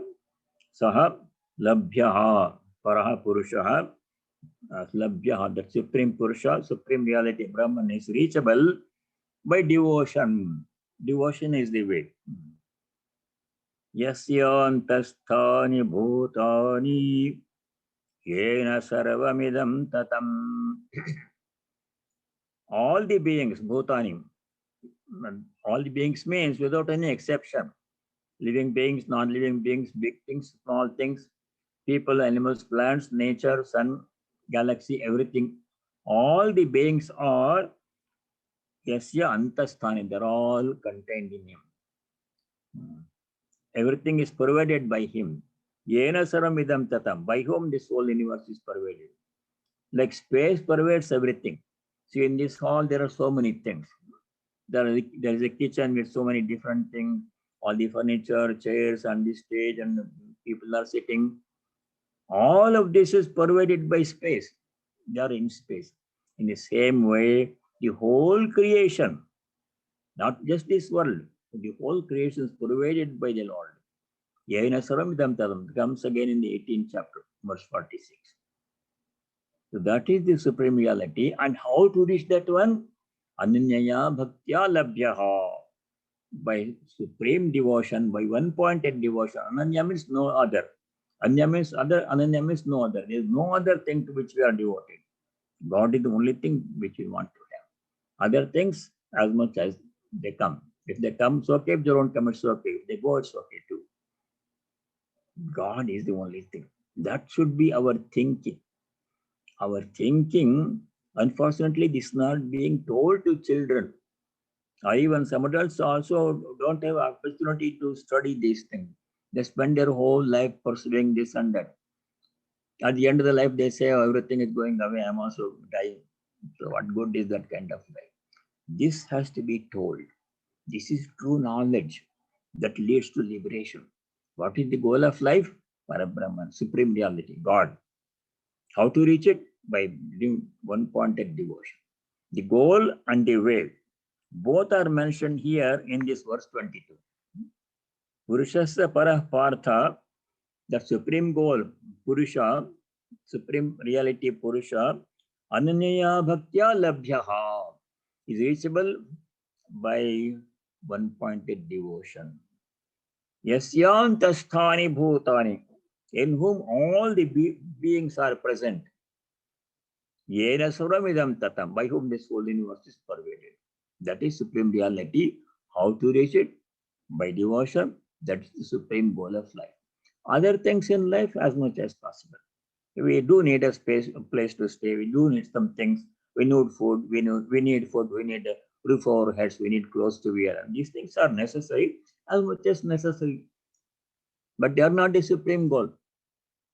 Saha Labhyaha Paraha Purushaha. Labhyaha, that Supreme Purusha, Supreme Reality Brahman is reachable by devotion. Devotion is the way. Yasyantasthani bhutani yena sarvamidam tatam. All the beings, bhutani, all the beings means without any exception. Living beings, non-living beings, big things, small things, people, animals, plants, nature, sun, galaxy, everything. All the beings are Yasya Antasthani, they're all contained in him. Everything is pervaded by him. Yena saramidam tatam, by whom this whole universe is pervaded. Like space pervades everything. See, in this hall, there are so many things. There is a kitchen with so many different things, all the furniture, chairs on the stage, and people are sitting. All of this is pervaded by space. They are in space. In the same way, the whole creation, not just this world, the whole creation is pervaded by the Lord. Yaina Saramidam Tadam comes again in the 18th chapter, verse 46. So that is the supreme reality. And how to reach that one? Ananyaya Bhaktya Labhyaha. By supreme devotion, by one-pointed devotion. Ananya means no other. Anya means other. Ananya means no other. There is no other thing to which we are devoted. God is the only thing which we want to have. Other things, as much as they come. If they come, it's okay. If they don't come, it's okay. If they go, it's okay too. God is the only thing. That should be our thinking. Our thinking, unfortunately, this is not being told to children. Or even some adults also don't have opportunity to study these things. They spend their whole life pursuing this and that. At the end of the life, they say, oh, everything is going away, I'm also dying. So what good is that kind of life? This has to be told. This is true knowledge that leads to liberation. What is the goal of life? Parabrahman, supreme reality, God. How to reach it? By doing one-pointed devotion. The goal and the way, both are mentioned here in this verse 22. Purushasya parah partha, the supreme goal, Purusha, supreme reality Purusha, ananyaya bhaktya labhyaha, is reachable by one-pointed devotion. Yasyantasthani bhutani, in whom all the beings are present. Yena suramidam tatam, by whom this whole universe is pervaded. That is supreme reality. How to reach it? By devotion. That is the supreme goal of life. Other things in life as much as possible. We do need a space, a place to stay. We do need some things. We need food. We need food. We need a roof over our heads. We need clothes to wear. And these things are necessary as much as necessary. But they are not the supreme goal.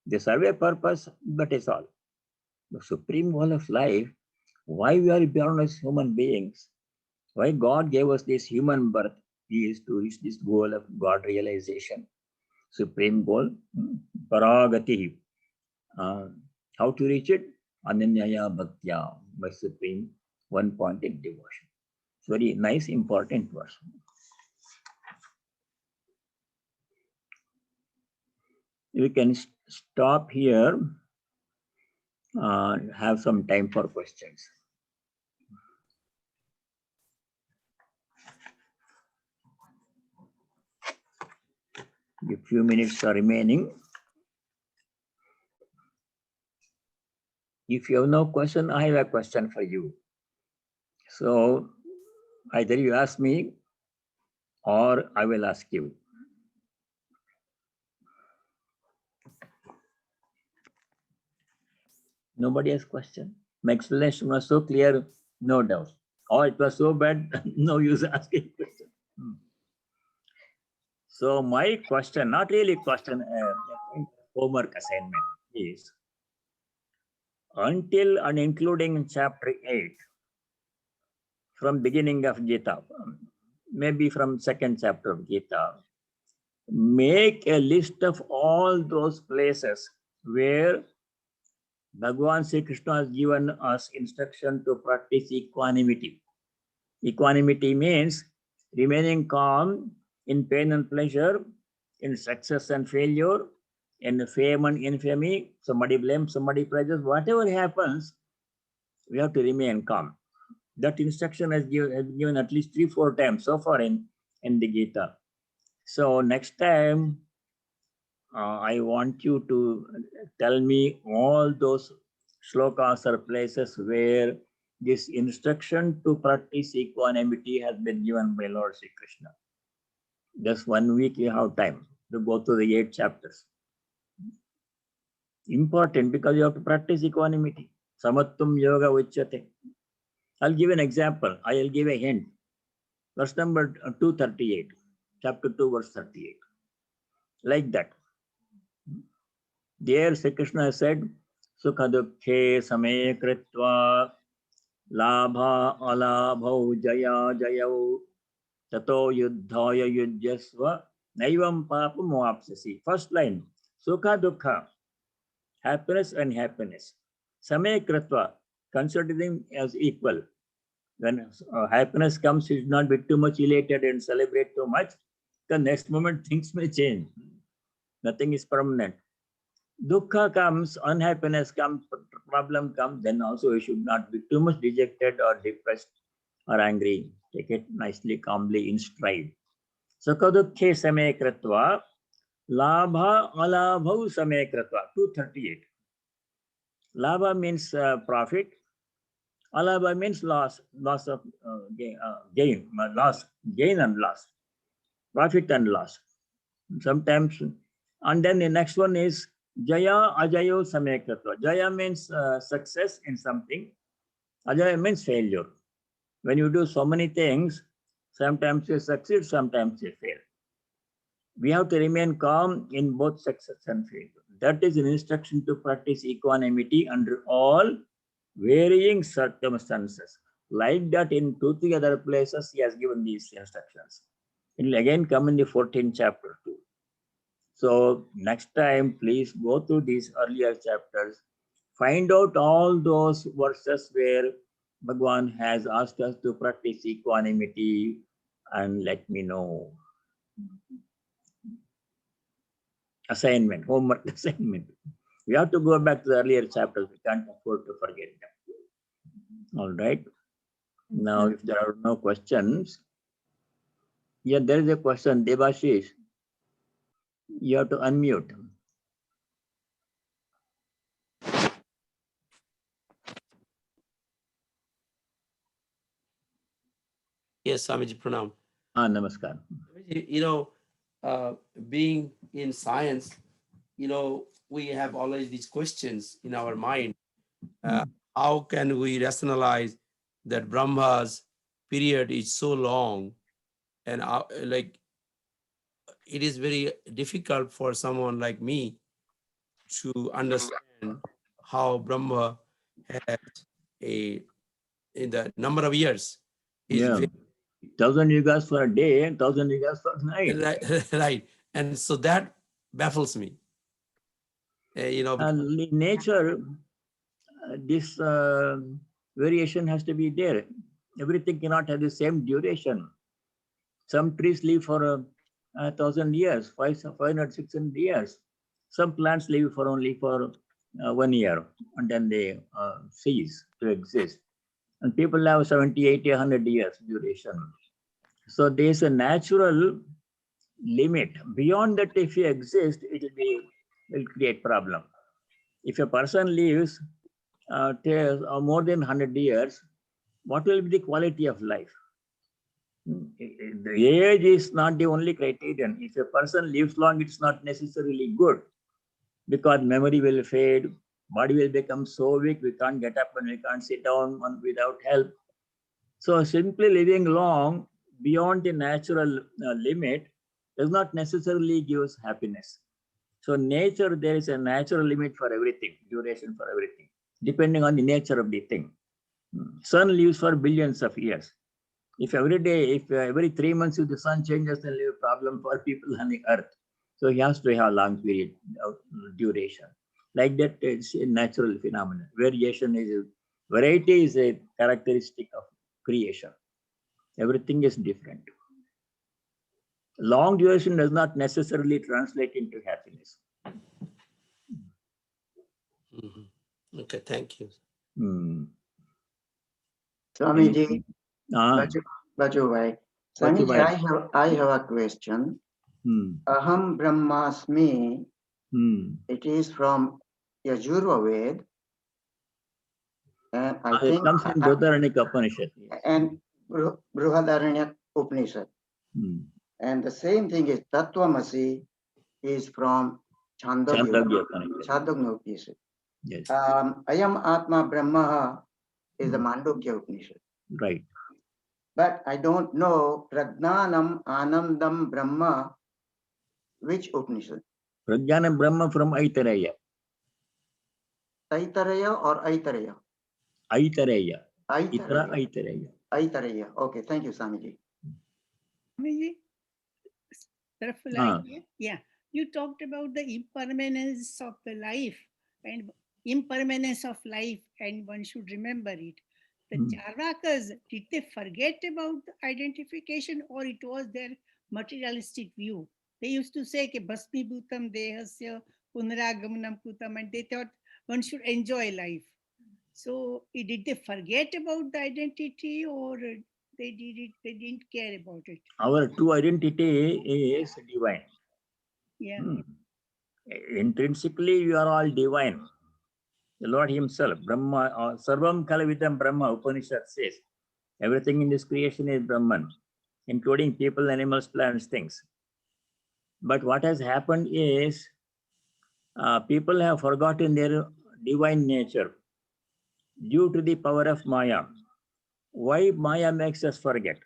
They serve a purpose, that is all. The supreme goal of life, why we are born as human beings, why God gave us this human birth, is to reach this goal of God realization. Supreme goal, paragati. How to reach it? Ananyaya bhaktya, by supreme one-pointed devotion. It's very nice, important verse. We can stop here. Have some time for questions. A few minutes are remaining. If you have no question, I have a question for you. So either you ask me or I will ask you. Nobody has question. My explanation was so clear, no doubt. Or it was so bad, no use asking question. So my question, not really question, homework assignment is, until and including chapter 8, from beginning of Gita, maybe from second chapter of Gita, make a list of all those places where Bhagavan Sri Krishna has given us instruction to practice equanimity. Equanimity means remaining calm in pain and pleasure, in success and failure, in fame and infamy. Somebody blames, somebody praises, whatever happens, we have to remain calm. That instruction has given at least 3-4 times so far in the Gita. So next time, I want you to tell me all those shlokas or places where this instruction to practice equanimity has been given by Lord Sri Krishna. Just 1 week you have time to go through the 8 chapters. Important because you have to practice equanimity. Samattum yoga uchyate. I'll give an example. I'll give a hint. Verse number 238, chapter 2, verse 38. Like that. There Sri Krishna said, Sukha dukkhe same kritva labha alabhau jaya jayau tato yuddhaya yujyasva naivam papam vapsasi. First line, Sukha dukkha, happiness and happiness. Same kritva, consider them as equal. When happiness comes, you should not be too much elated and celebrate too much. The next moment things may change. Nothing is permanent. Dukkha comes, unhappiness comes, problem comes, then also you should not be too much dejected or depressed or angry. Take it nicely, calmly in stride. Sukha dukkhe same kritva, labha alabhau same kritva. 238. Labha means profit. Alabha means loss of gain and loss, profit and loss. Sometimes, and then the next one is Jaya Ajayo Samekratva. Jaya means success in something. Ajaya means failure. When you do so many things, sometimes you succeed, sometimes you fail. We have to remain calm in both success and failure. That is an instruction to practice equanimity under all varying circumstances. Like that, in 2-3 other places, he has given these instructions. It will again come in the 14th chapter too. So next time, please go through these earlier chapters. Find out all those verses where Bhagwan has asked us to practice equanimity and let me know. Assignment, homework assignment. We have to go back to the earlier chapters. We can't afford to forget them. All right. Now, if there are no questions, yeah, there is a question. Debashish, you have to unmute. Yes, Swamiji, pranam. Namaskar. You know, being in science, you know, we have always these questions in our mind. How can we rationalize that Brahma's period is so long, and like it is very difficult for someone like me to understand how Brahma has a in the number of years is Yeah. very 1,000 yugas for a day and 1,000 yugas for a night. right, right, and so that baffles me. You know, And in nature, this variation has to be there. Everything cannot have the same duration. Some trees live for 1,000 years, 500, 600 years. Some plants live for only for 1 year and then they cease to exist. And people have 70, 80, 100 years duration. So there's a natural limit. Beyond that, if you exist, will create problem. If a person lives more than 100 years, what will be the quality of life? The age is not the only criterion. If a person lives long, it's not necessarily good because memory will fade, body will become so weak, we can't get up and we can't sit down without help. So simply living long beyond the natural limit does not necessarily give us happiness. So nature, there is a natural limit for everything, duration for everything, depending on the nature of the thing. Sun lives for billions of years. If every day, if every 3 months, if the sun changes, then it'll be a problem for people on the earth. So he has to have a long period of duration. Like that, it's a natural phenomenon. Variety is a characteristic of creation. Everything is different. Long duration does not necessarily translate into happiness. okay, thank you. Swamiji, Ah, Bajubhai. Baju Swamiji, bhai. I have a question. Aham Brahmasmi, it is from Yajurva Ved. And I It think comes in Brihadaranyaka Upanishad. and Brihadaranyaka Upanishad. And the same thing is Tattvamasi is from Chandogya Upanishad. Yes. Ayam Atma Brahma is the Mandukya Upanishad. Right. But I don't know Pragnanam Anandam Brahma, which Upanishad? Prajnana Brahma from Aitareya. Taitaraya or Aitareya? Aitareya. Itra Aitareya. Aitareya. Aitareya. Okay, thank you, Swamiji. Swamiji, yeah, you talked about the impermanence of the life and impermanence of life, and one should remember it. The Charvakas, did they forget about the identification, or it was their materialistic view? They used to say, Basmi Bhutam Dehasya Punaragamanam Kutam, and they thought one should enjoy life. So did they forget about the identity, or they didn't care about it? Our true identity is divine. Yeah. Intrinsically, we are all divine. The Lord Himself, Brahma, Sarvam Kalavidam Brahma, Upanishad says, everything in this creation is Brahman, including people, animals, plants, things. But what has happened is people have forgotten their divine nature due to the power of Maya. Why Maya makes us forget?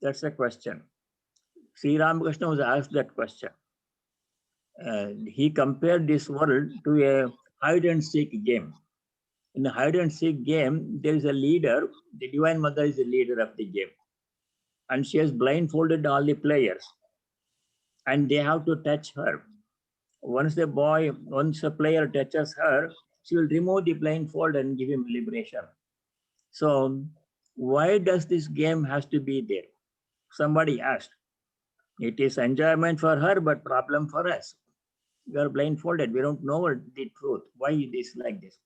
That's a question. Sri Ramakrishna was asked that question. he compared this world to a hide and seek game. In the hide and seek game, there is a leader. The Divine Mother is the leader of the game. And she has blindfolded all the players. And they have to touch her. Once a player touches her, she will remove the blindfold and give him liberation. So why does this game has to be there? Somebody asked. It is enjoyment for her, but problem for us. We are blindfolded. We don't know the truth. Why it is like this?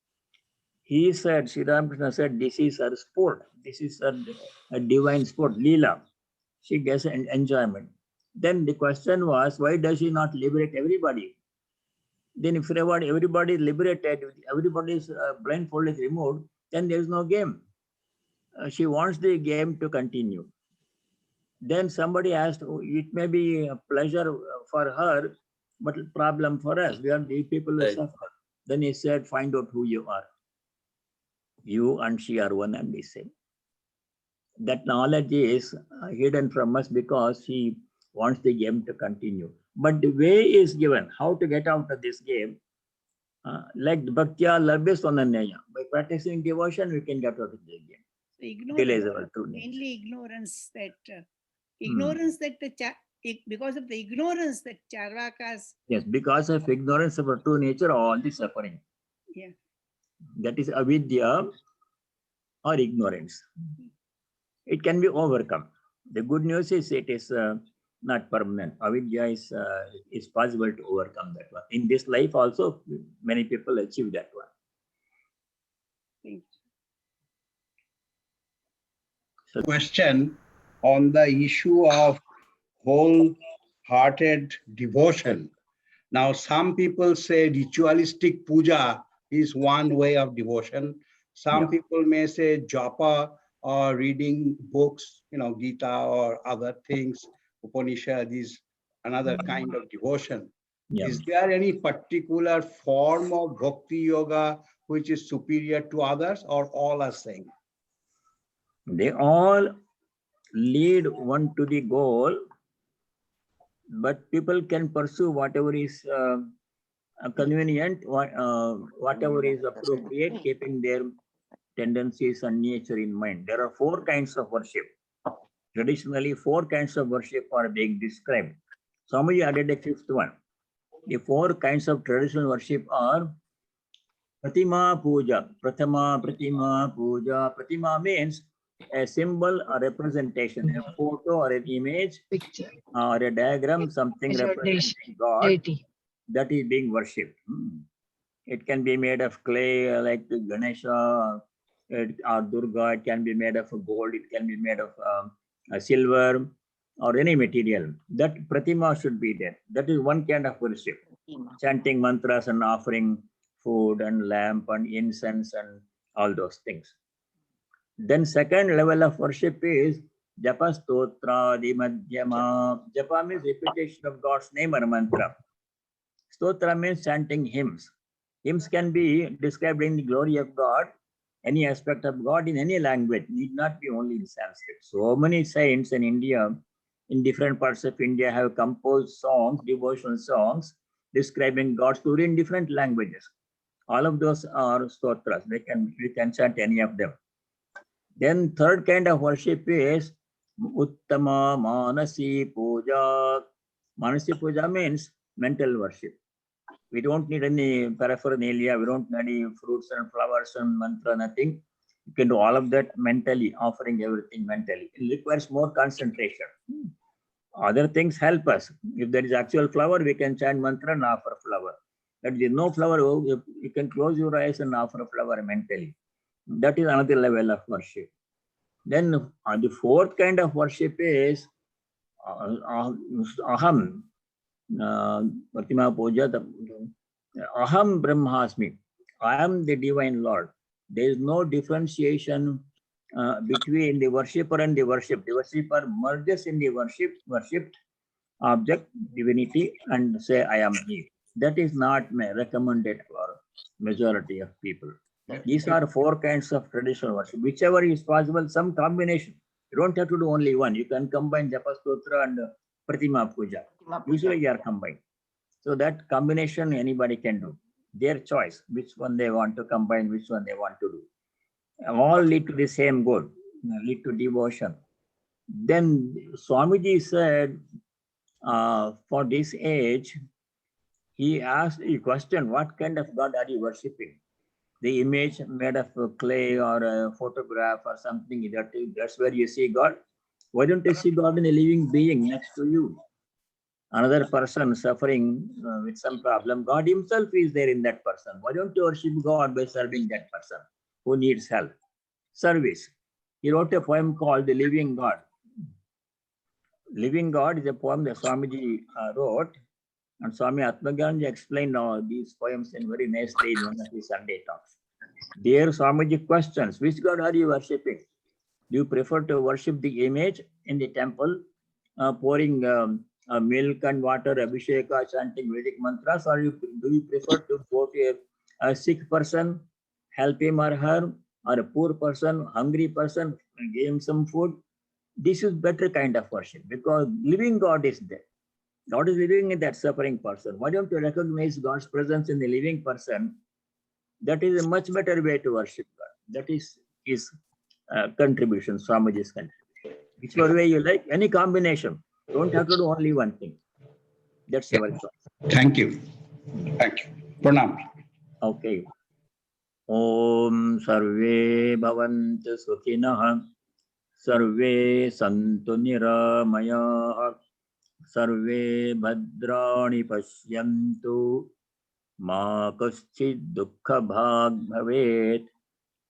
He said, Sri Ramakrishna said, this is her sport. This is a divine sport, Leela. She gets an enjoyment. Then the question was, why does she not liberate everybody? Then if everybody is liberated, everybody's blindfold is removed, then there is no game. She wants the game to continue. Then somebody asked, oh, it may be a pleasure for her, but problem for us. We are the people who Right. suffer. Then he said, find out who you are. You and she are one and the same. That knowledge is hidden from us because she wants the game to continue. But the way is given, how to get out of this game. Like Bhaktya Labhya Sonanyaya. By practicing devotion, we can get out of the game. So Realize ignorance, our true nature. mainly ignorance that because of the ignorance that Charvakas, Yes, because of ignorance of our true nature, all the suffering. yeah, That is avidya or ignorance. It can be overcome. The good news is it is not permanent. Avidya is possible to overcome that one. In this life also, many people achieve that one. thing. Question on the issue of wholehearted devotion. Now, some people say ritualistic puja is one way of devotion. Some Yeah. people may say japa or reading books, Gita or other things, Upanishad is another kind of devotion. Yeah. Is there any particular form of bhakti yoga which is superior to others, or all are same? They all lead one to the goal, but people can pursue whatever is convenient, whatever is appropriate, keeping their tendencies and nature in mind. There are 4 kinds of worship. Traditionally, 4 kinds of worship are being described. Somebody added a 5th one. The 4 kinds of traditional worship are Pratima Puja. Pratima Puja. Pratima means a symbol or representation, a photo or an image Picture. or a diagram, something Measure representing God Deity. that is being worshipped. It can be made of clay like Ganesha or Durga. It can be made of gold. It can be made of silver or any material. That Pratima should be there. That is one kind of worship. Chanting mantras and offering food and lamp and incense and all those things. Then second level of worship is Japa Stotra Madhyama. Japa means repetition of God's name or mantra. Stotra means chanting hymns. Hymns can be described in the glory of God, any aspect of God in any language, need not be only in Sanskrit. So many saints in India, in different parts of India, have composed songs, devotional songs, describing God's story in different languages. All of those are stotras. We can chant any of them. Then third kind of worship is Uttama Manasi Puja. Manasi Puja means mental worship. We don't need any paraphernalia. We don't need any fruits and flowers and mantra, nothing. You can do all of that mentally, offering everything mentally. It requires more concentration. Other things help us. If there is actual flower, we can chant mantra and offer flower. But there is no flower, you can close your eyes and offer a flower mentally. That is another level of worship. Then the 4th kind of worship is Aham. Pratima Puja. Aham Brahmasmi. I am the divine Lord. There is no differentiation between the worshipper and the worship. The worshipper merges in the worshipped object, divinity, and say, I am he. That is not recommended for majority of people. These are 4 kinds of traditional worship. Whichever is possible, some combination. You don't have to do only one. You can combine Japa Stotra and Pratima Puja. Usually they are combined. So that combination anybody can do. Their choice, which one they want to combine, which one they want to do. All lead to the same goal, lead to devotion. Then Swamiji said, for this age, he asked a question, what kind of God are you worshipping? The image made of clay or a photograph or something, that's where you see God. Why don't you see God in a living being next to you? Another person suffering with some problem, God himself is there in that person. Why don't you worship God by serving that person who needs help? Service. He wrote a poem called The Living God. Living God is a poem that Swamiji wrote, and Swami Atmagyanji explained all these poems in very nicely in one of his Sunday talks. Dear Swamiji questions, which God are you worshipping? Do you prefer to worship the image in the temple, pouring milk and water, abhisheka, chanting Vedic mantras, or do you prefer to go to a sick person, help him or her, or a poor person, hungry person, give him some food? This is better kind of worship because living God is there. God is living in that suffering person. Why don't you recognize God's presence in the living person? That is a much better way to worship God. That is his contribution, Swamiji's contribution. Whichever way you like, any combination. Don't have to do only one thing. That's our choice. Thank you. Thank you. Pranam. Okay. Om Sarve Bhavantu Sukhinah Sarve Santu Niramayah Sarve Bhadrani Pashyantu Ma Kaschid Dukkha Bhag Bhavet.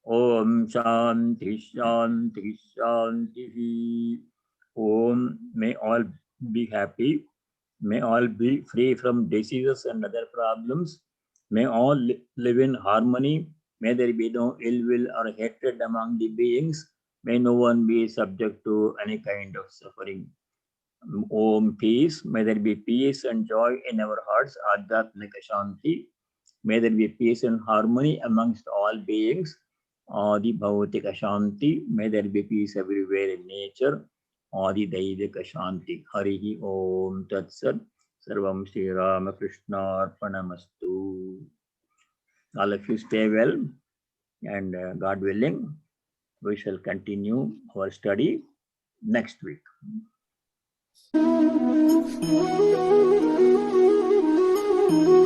Om Shanti Shanti Shanti. Om, may all be happy. May all be free from diseases and other problems. May all live in harmony. May there be no ill will or hatred among the beings. May no one be subject to any kind of suffering. Om, peace. May there be peace and joy in our hearts. Adhyatmika Shanti. May there be peace and harmony amongst all beings. Adi Bhautika Shanti. May there be peace everywhere in nature. Adi Daivika Shanti. Harihi Om Tat Sat. Sarvam Shri Ramakrishna Arpanamastu. All of you stay well, and God willing, we shall continue our study next week. Thank you.